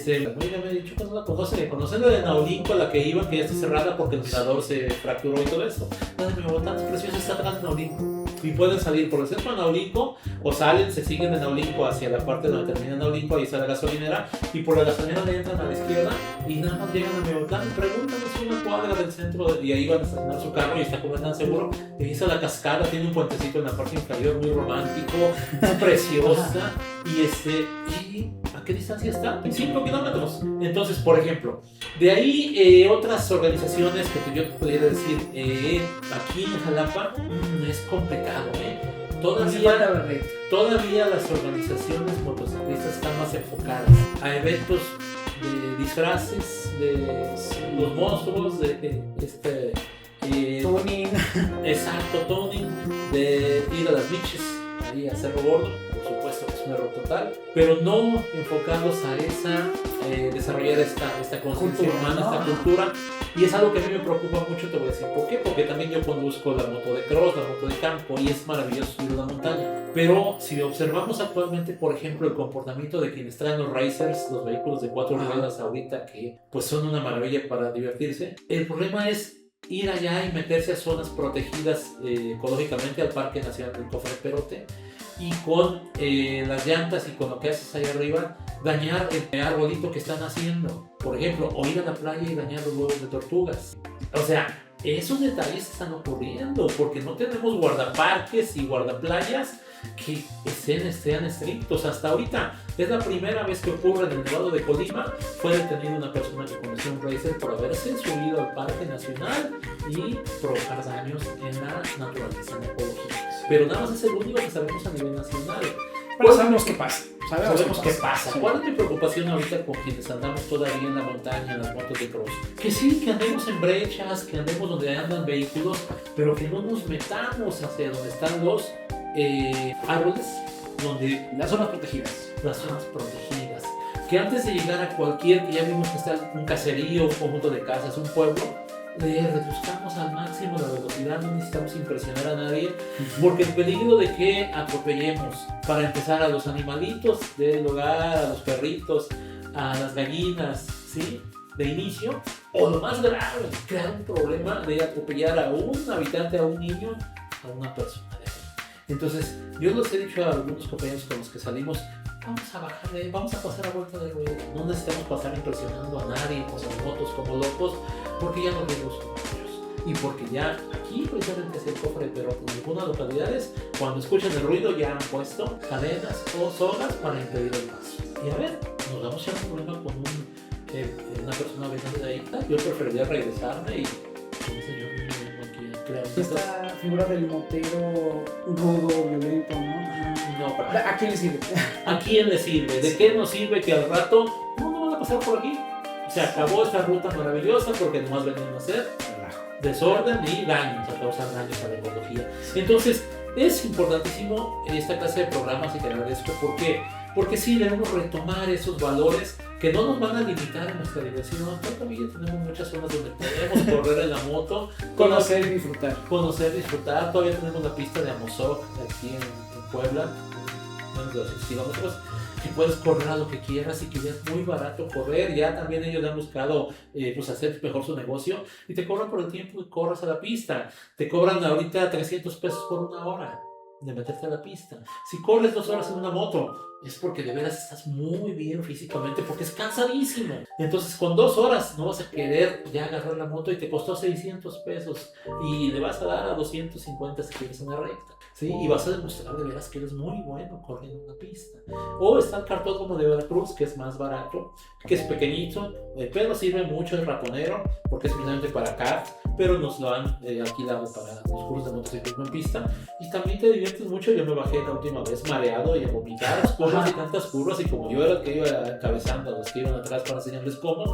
me he dicho que no la conocen la de Naulinco, la que iba, que ya está cerrada porque el mirador se fracturó y todo eso. La de Miahuatlán es preciosa, está atrás de Naulinco. Y pueden salir por el centro de Naulinco o se siguen de Naulinco hacia la parte donde termina Naulinco, ahí está la gasolinera, y por la gasolinera le entran a la izquierda y nada más llegan a Miahuatlán, preguntan si una cuadra del centro y ahí van a estacionar su carro y está como tan seguro. Y ahí está la cascada, tiene un puentecito en la parte inferior muy romántico, preciosa, y ¿a qué distancia está? En 5 kilómetros. Entonces, por ejemplo, de ahí otras organizaciones que yo te pudiera decir, aquí en Jalapa es complicado, Todavía las organizaciones motociclistas están más enfocadas a eventos de disfraces, de los monstruos, de
Tuning.
Exacto, tuning, de ir a las beaches, ahí a Cerro Gordo, por supuesto que es un error total, pero no enfocados a desarrollar esta conciencia humana, esta cultura. Y es algo que a mí me preocupa mucho, te voy a decir por qué, porque también yo conduzco la moto de cross, la moto de campo, y es maravilloso subir la montaña. Pero si observamos actualmente, por ejemplo, el comportamiento de quienes traen los racers, los vehículos de 4 ruedas ahorita, que pues son una maravilla para divertirse, el problema es ir allá y meterse a zonas protegidas ecológicamente, al Parque Nacional del Cofre Perote, y con las llantas y con lo que haces ahí arriba, dañar el arbolito que están haciendo. Por ejemplo, o ir a la playa y dañar los huevos de tortugas. O sea, esos detalles están ocurriendo porque no tenemos guardaparques y guardaplayas que sean estrictos. Hasta ahorita es la primera vez que ocurre en el Nevado de Colima. Fue detenida una persona que conducía un racer por haberse subido al Parque Nacional y provocar daños en la naturaleza, en la ecología. Pero nada más es el único que sabemos a nivel nacional.
Pero sabemos qué pasa.
Sabemos qué pasa.
Sí.
¿Cuál es mi preocupación ahorita con quienes andamos todavía en la montaña, en las motos de cross? Que sí, que andemos en brechas, que andemos donde andan vehículos, pero que no nos metamos hacia donde están los árboles, donde
Las zonas protegidas.
las zonas protegidas. Que antes de llegar a cualquier, que ya vimos que está un caserío, un conjunto de casas, un pueblo, le reduzcamos al máximo la velocidad, no necesitamos impresionar a nadie, porque el peligro de que atropellemos, para empezar, a los animalitos del hogar, a los perritos, a las gallinas, ¿sí?, de inicio, o lo más grave, crear un problema de atropellar a un habitante, a un niño, a una persona de ahí. Entonces, yo les he dicho a algunos compañeros con los que salimos, vamos a bajarle, vamos a pasar a vuelta de rueda, no necesitamos pasar impresionando a nadie con las motos como locos, porque ya los riesgos son muchos. Y porque ya aquí precisamente es el cofre, pero en algunas localidades, cuando escuchan el ruido, ya han puesto cadenas o sogas para impedir el paso. Y a ver, nos vamos a un problema con una persona vendiendo de ahí. Yo preferiría regresarme y con ese señor aquí a crear
Esta figura del motero rudo, violento, ¿no?
No, para
¿A quién le sirve?
¿a quién le sirve? ¿De qué nos sirve que al rato no van a pasar por aquí? Se acabó esta ruta maravillosa porque nomás venían a hacer desorden y daños, a causar daños a la ecología. Entonces, es importantísimo esta clase de programas y te agradezco. ¿Por qué? Porque sí debemos retomar esos valores que no nos van a limitar en nuestra diversión. Todavía tenemos muchas zonas donde podemos correr en la moto,
Conocer y disfrutar.
disfrutar. Todavía tenemos la pista de Amozoc aquí en Puebla, menos de 200 kilómetros, que puedes correr a lo que quieras y que ya es muy barato correr. Ya también ellos han buscado pues hacer mejor su negocio y te cobran por el tiempo que corras a la pista. Te cobran ahorita 300 pesos por una hora de meterte a la pista. Si corres 2 horas en una moto, es porque de veras estás muy bien físicamente, porque es cansadísimo. Entonces con 2 horas no vas a querer ya agarrar la moto y te costó 600 pesos y le vas a dar a 250 si quieres una recta, ¿sí? Y vas a demostrar de veras que eres muy bueno corriendo una pista. O está el cartódromo de Veracruz, que es más barato, que es pequeñito, pero sirve mucho, el raponero, porque es precisamente para kart, pero nos lo han alquilado para los cursos de motociclismo en pista. Y también te diviertes mucho. Yo me bajé la última vez mareado y a vomitar las curvas y tantas curvas, y como yo era el que iba encabezando a los que iban atrás para enseñarles cómo,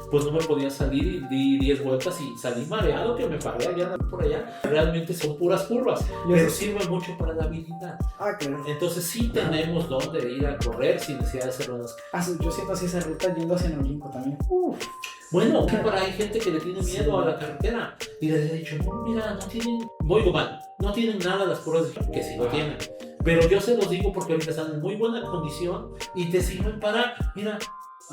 pues no me podía salir y di 10 vueltas y salí mareado, que me paré allá por allá. Realmente son puras curvas, pero sirve mucho para la habilidad.
Claro.
Entonces sí tenemos donde ir a correr sin necesidad de hacerlo en las...
Yo siento así esa ruta yendo hacia Neulinco también.
Bueno, hay gente que le tiene miedo a la carretera y les he dicho, no, mira, no tienen, voy mal, no tienen nada las curvas, que sí lo tienen. Pero yo se los digo porque ahorita están en muy buena condición y te sirven para, mira,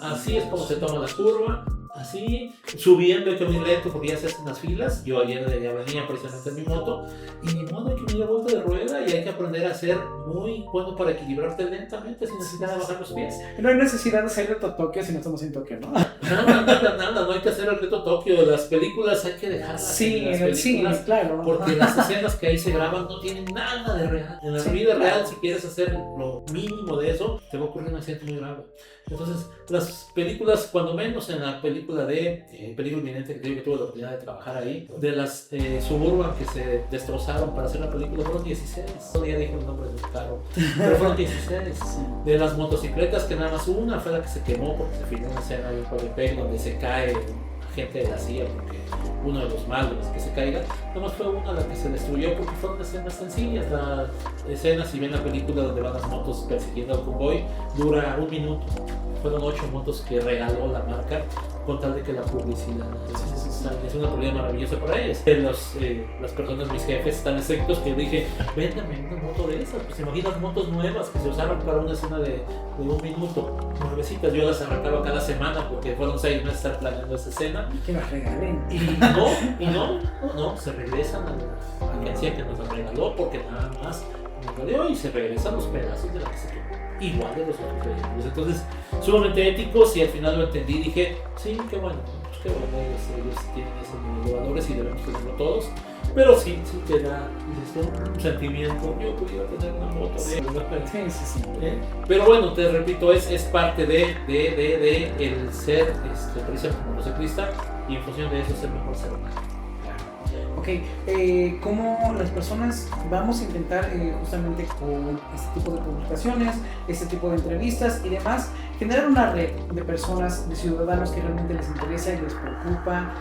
así es como se toma la curva, así, subiendo hay que venir lento porque ya se hacen las filas. Yo ayer ya venía precisamente en mi moto y ni modo, hay que venir a vuelta de rueda y hay que aprender a ser muy bueno para equilibrarte lentamente sin necesidad de bajar los pies.
No hay necesidad de hacer reto Tokio si no estamos en Tokio, ¿no?
Nada, no hay que hacer el reto Tokio. Las películas hay que dejarlas
Sí, claro.
porque las escenas que ahí se graban no tienen nada de real. En la vida real, si quieres hacer lo mínimo de eso, te va a ocurrir un accidente muy grave. Entonces, las películas, cuando menos en la película de Peligro Inminente, que tuve la oportunidad de trabajar ahí, de las Suburban que se destrozaron para hacer la película, fueron 16. Todavía dijo el nombre del carro, pero fueron 16. De las motocicletas, que nada más una fue la que se quemó porque se filmó una escena en Coyotepec donde se cae gente de la CIA, porque uno de los malos que se caiga, nada más fue una la que se destruyó porque fueron escenas sencillas. La escena, si ven la película donde van las motos persiguiendo al convoy, dura 1 minuto. Fueron 8 motos que regaló la marca con tal de que la publicidad es una publicidad maravillosa para ellos. Las personas, mis jefes, tan estrictos que dije, véndame una moto de esas. Pues imaginas motos nuevas que se usaron para una escena de 1 minuto, nuevecitas. Yo las arrancaba cada semana porque fueron 6 meses estar planeando esa escena.
Que las regalen.
Y no, se regresan a la agencia que nos la regaló porque nada más nos valió y se regresan los pedazos de la que se quedó. Igual de los otros vehículos. Entonces, sumamente éticos, y al final lo entendí. Dije, sí, qué bueno, pues qué bueno, ellos tienen ese nivel de valores y debemos tenerlo todos. Pero sí te da, dices, ¿no? Un sentimiento, yo pudiera tener una moto de
Sí.
Pero bueno, te repito, es parte de el ser precisamente como motociclista, y en función de eso ser mejor ser humano.
Ok, ¿cómo las personas vamos a intentar justamente con este tipo de publicaciones, este tipo de entrevistas y demás, generar una red de personas, de ciudadanos que realmente les interesa y les preocupa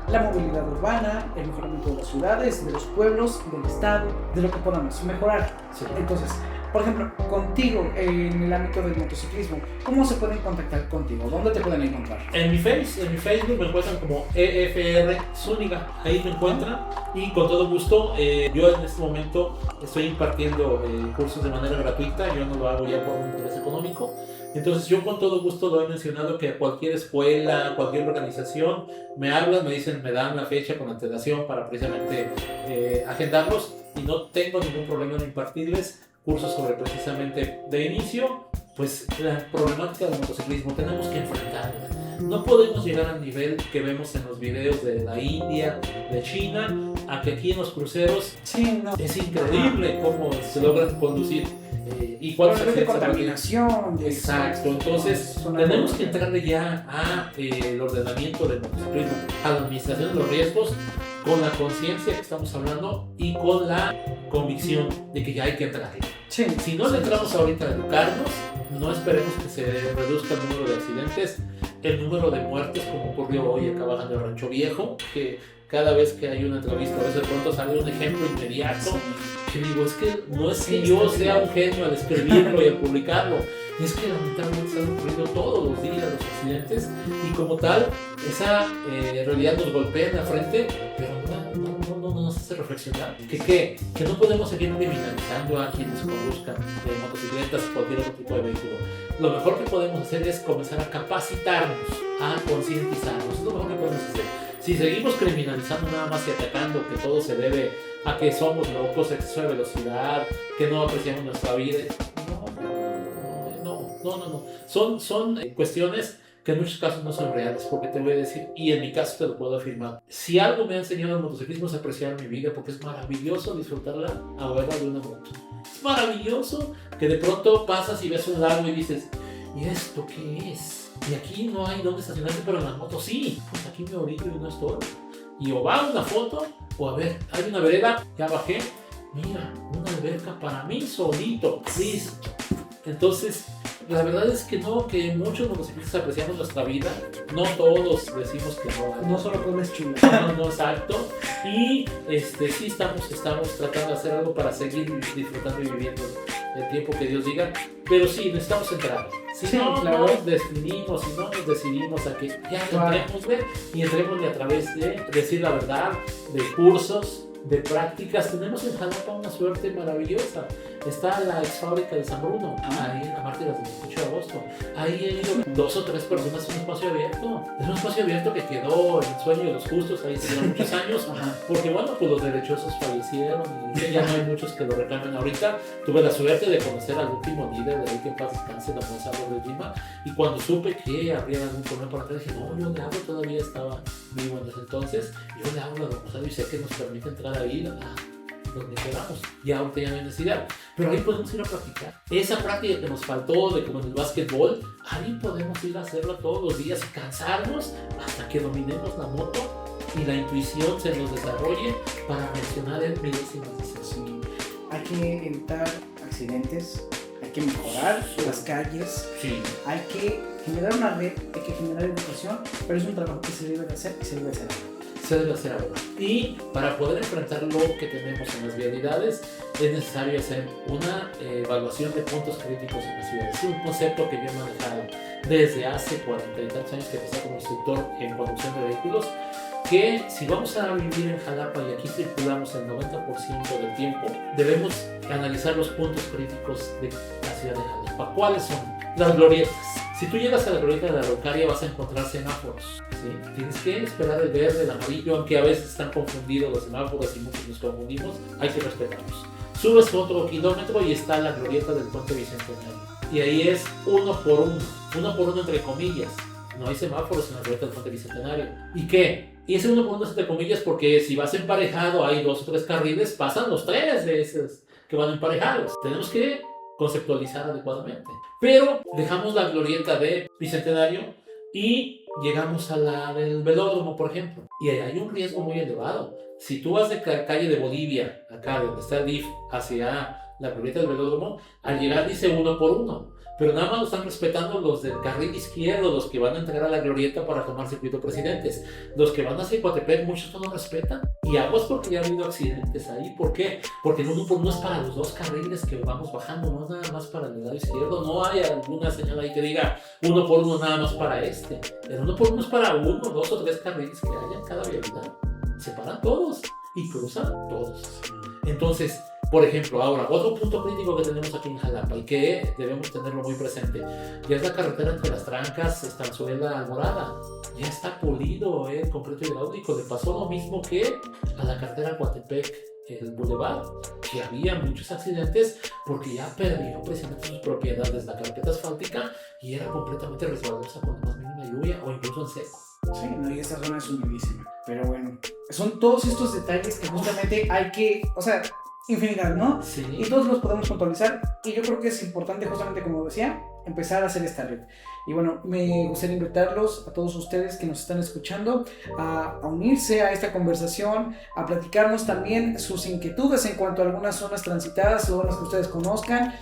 la movilidad urbana, el mejoramiento de las ciudades, de los pueblos, del estado, de lo que podamos mejorar?
Sí.
Entonces, por ejemplo, contigo en el ámbito del motociclismo, ¿cómo se pueden contactar contigo? ¿Dónde te pueden encontrar?
En mi Facebook me encuentran como EFR Zúñiga, ahí me encuentran, y con todo gusto, yo en este momento estoy impartiendo cursos de manera gratuita, yo no lo hago ya por un interés económico. Entonces yo con todo gusto lo he mencionado, que a cualquier escuela, cualquier organización me hablan, me dicen, me dan la fecha con antelación para precisamente agendarlos, y no tengo ningún problema en impartirles cursos sobre precisamente de inicio, pues la problemática del motociclismo tenemos que enfrentarla. No podemos llegar al nivel que vemos en los videos de la India, de China, a que aquí en los cruceros es increíble cómo se logran conducir. Y cuántos
de contaminación.
Exacto, entonces tenemos que entrarle ya al ordenamiento del motociclismo, a la administración de los riesgos, con la conciencia que estamos hablando y con la convicción de que ya hay que entrar.
Sí.
Si no le entramos ahorita a educarnos, no esperemos que se reduzca el número de accidentes, el número de muertes, como ocurrió hoy acá bajando el Rancho Viejo, que cada vez que hay una entrevista, a veces de pronto sale un ejemplo inmediato, que digo, es que no es que yo sea un genio al escribirlo y al publicarlo, es que lamentablemente están ocurriendo todos los días los accidentes, y como tal, esa realidad nos golpea en la frente, pero no nos hace reflexionar. Que no podemos seguir criminalizando a quienes conduzcan motocicletas o cualquier otro tipo de vehículo. Lo mejor que podemos hacer es comenzar a capacitarnos, a concientizarnos. Es lo mejor que podemos hacer. Si seguimos criminalizando nada más y atacando que todo se debe a que somos locos, exceso de velocidad, que no apreciamos nuestra vida, no. Son cuestiones que en muchos casos no son reales, porque te voy a decir, y en mi caso te lo puedo afirmar, si algo me ha enseñado el motociclismo es apreciar mi vida, porque es maravilloso disfrutarla a bordo de una moto. Es maravilloso que de pronto pasas y ves un lago y dices, ¿y esto qué es? Y aquí no hay dónde estacionarse, pero en las motos sí. Pues aquí me orillo y no estorbo. Y o va una foto, o a ver, hay una vereda, ya bajé, mira, una alberca para mí solito, listo. Entonces, la verdad es que no, que muchos motociclistas apreciamos nuestra vida, no todos decimos que no.
No solo con las chulas.
No, exacto. Y sí estamos tratando de hacer algo para seguir disfrutando y viviendo el tiempo que Dios diga, pero sí, necesitamos entrar. Si no nos decidimos a que ya entrémosle, y entrémosle a través de decir la verdad, de cursos, de prácticas. Tenemos en Jalapa una suerte maravillosa. Está la ex fábrica de San Bruno, ahí en la Mártires del 18 de agosto. Ahí he ido 2 o 3 personas en un espacio abierto. Es un espacio abierto que quedó en el sueño de los justos, ahí se dieron muchos años, porque bueno, pues los derechosos fallecieron y ya no hay muchos que lo reclamen ahorita. Tuve la suerte de conocer al último líder de ahí, que en paz descanse, la Gonzalo de Lima, y cuando supe que habría algún problema por acá, dije, no, yo le hablo, todavía estaba vivo en ese entonces, yo le hablo a don Gonzalo y sé que nos permite entrar ahí donde queramos, ya ahorita ya no hay necesidad, pero ahí podemos ir a practicar esa práctica que nos faltó, de como en el básquetbol. Ahí podemos ir a hacerlo todos los días y cansarnos hasta que dominemos la moto y la intuición se nos desarrolle para reaccionar en milésimas de segundo.
Hay que evitar accidentes, hay que mejorar las calles, hay que generar una red, hay que generar educación, pero es un trabajo que se debe de hacer y se debe de hacer ahora.
Se debe hacer ahora. Y para poder enfrentar lo que tenemos en las vialidades, es necesario hacer una evaluación de puntos críticos en las ciudades. Es un concepto que yo he manejado desde hace 40 y tantos años que empecé como instructor en conducción de vehículos, que si vamos a vivir en Jalapa y aquí circulamos el 90% del tiempo, debemos analizar los puntos críticos de la ciudad de Jalapa. ¿Cuáles son? Las glorietas. Si tú llegas a la glorieta de la Araucaria vas a encontrar semáforos, ¿sí? Tienes que esperar el verde, el amarillo, aunque a veces están confundidos los semáforos y muchos nos confundimos, hay que respetarlos. Subes otro kilómetro y está la glorieta del Puente Bicentenario. Y ahí es uno por uno entre comillas. No hay semáforos en la glorieta del Puente Bicentenario. ¿Y qué? Y ese 1 por 1 es entre comillas porque si vas emparejado, hay 2 o 3 carriles, pasan los 3 de esos que van emparejados. Tenemos que conceptualizar adecuadamente. Pero dejamos la glorieta de Bicentenario y llegamos a la del Velódromo, por ejemplo. Y ahí hay un riesgo muy elevado. Si tú vas de calle de Bolivia, acá donde está el DIF, hacia la glorieta del Velódromo, al llegar dice 1 por 1. Pero nada más lo están respetando los del carril izquierdo, los que van a entrar a la glorieta para tomar circuito Presidentes. Los que van hacia Coatepec, muchos no lo respetan. Y aguas porque ya ha habido accidentes ahí. ¿Por qué? Porque el 1 por 1 es para los 2 carriles que vamos bajando, no es nada más para el lado izquierdo. No hay alguna señal ahí que diga 1 por 1 nada más para este. El 1 por 1 es para 1, 2 o 3 carriles que haya en cada vialidad. Se paran todos y cruzan todos. Entonces, por ejemplo, ahora, otro punto crítico que tenemos aquí en Jalapa y que debemos tenerlo muy presente, ya es la carretera entre Las Trancas, Estanzuela, Alborada. Ya está pulido el concreto hidráulico. Le pasó lo mismo que a la carretera Coatepec, el Boulevard, que había muchos accidentes porque ya perdió precisamente sus propiedades la carpeta asfáltica y era completamente resbalosa con la más mínima lluvia o incluso en seco.
Sí, no, y esta zona es humilísima. Pero bueno, son todos estos detalles que justamente hay que, o sea, infinidad, ¿no?
Sí.
Y todos los podemos puntualizar. Y yo creo que es importante, justamente como decía, empezar a hacer esta red. Y bueno, me gustaría invitarlos a todos ustedes que nos están escuchando a unirse a esta conversación, a platicarnos también sus inquietudes en cuanto a algunas zonas transitadas, zonas que ustedes conozcan,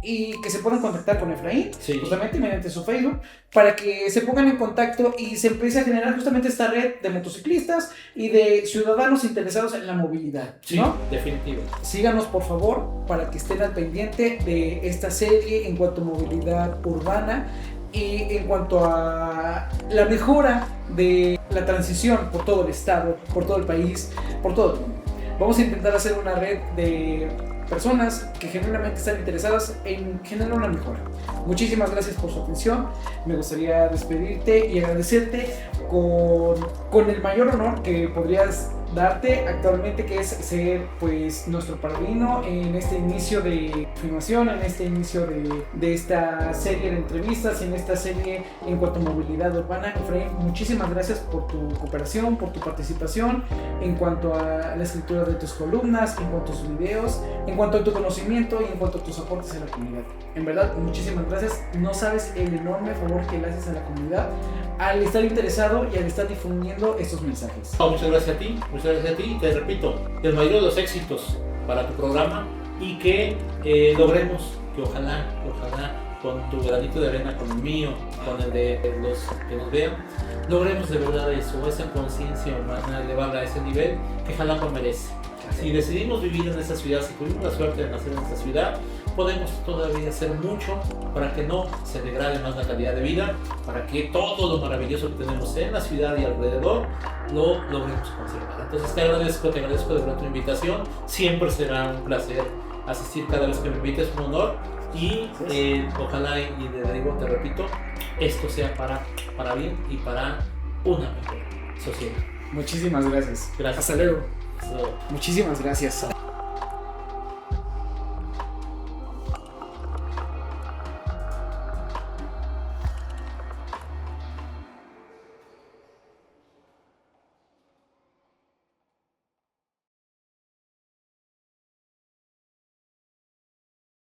y que se puedan contactar con Efraín,
Sí.
justamente mediante su Facebook, para que se pongan en contacto y se empiece a generar justamente esta red de motociclistas y de ciudadanos interesados en la movilidad,
Sí,
¿no?
definitivo.
Síganos por favor para que estén al pendiente de esta serie en cuanto a movilidad urbana y en cuanto a la mejora de la transición por todo el estado, por todo el país, por todo el mundo. Vamos a intentar hacer una red de personas que genuinamente están interesadas en generar una mejora. Muchísimas gracias por su atención. Me gustaría despedirte y agradecerte con el mayor honor que podrías darte actualmente, que es ser pues nuestro padrino en este inicio de filmación, en este inicio de esta serie de entrevistas, en esta serie en cuanto a movilidad urbana. Efraín, muchísimas gracias por tu cooperación, por tu participación en cuanto a la escritura de tus columnas, en cuanto a tus videos, en cuanto a tu conocimiento y en cuanto a tus aportes a la comunidad. En verdad, muchísimas gracias. No sabes el enorme favor que le haces a la comunidad al estar interesado y al estar difundiendo estos mensajes.
Muchas gracias a ti, y te repito, el mayor de los éxitos para tu programa y que logremos que ojalá con tu granito de arena, con el mío, con el de los que nos vean, logremos de verdad eso, esa conciencia humana, elevarla a ese nivel que Jalapa merece. Si decidimos vivir en esta ciudad, si tuvimos la suerte de nacer en esta ciudad, podemos todavía hacer mucho para que no se degrade más la calidad de vida, para que todo lo maravilloso que tenemos en la ciudad y alrededor lo logremos conservar. Entonces te agradezco de verdad tu invitación. Siempre será un placer asistir cada vez que me invites, un honor. Y ojalá, y te digo, te repito, esto sea para bien y para una mejor sociedad.
Muchísimas gracias.
Gracias.
Hasta luego.
So,
Muchísimas gracias.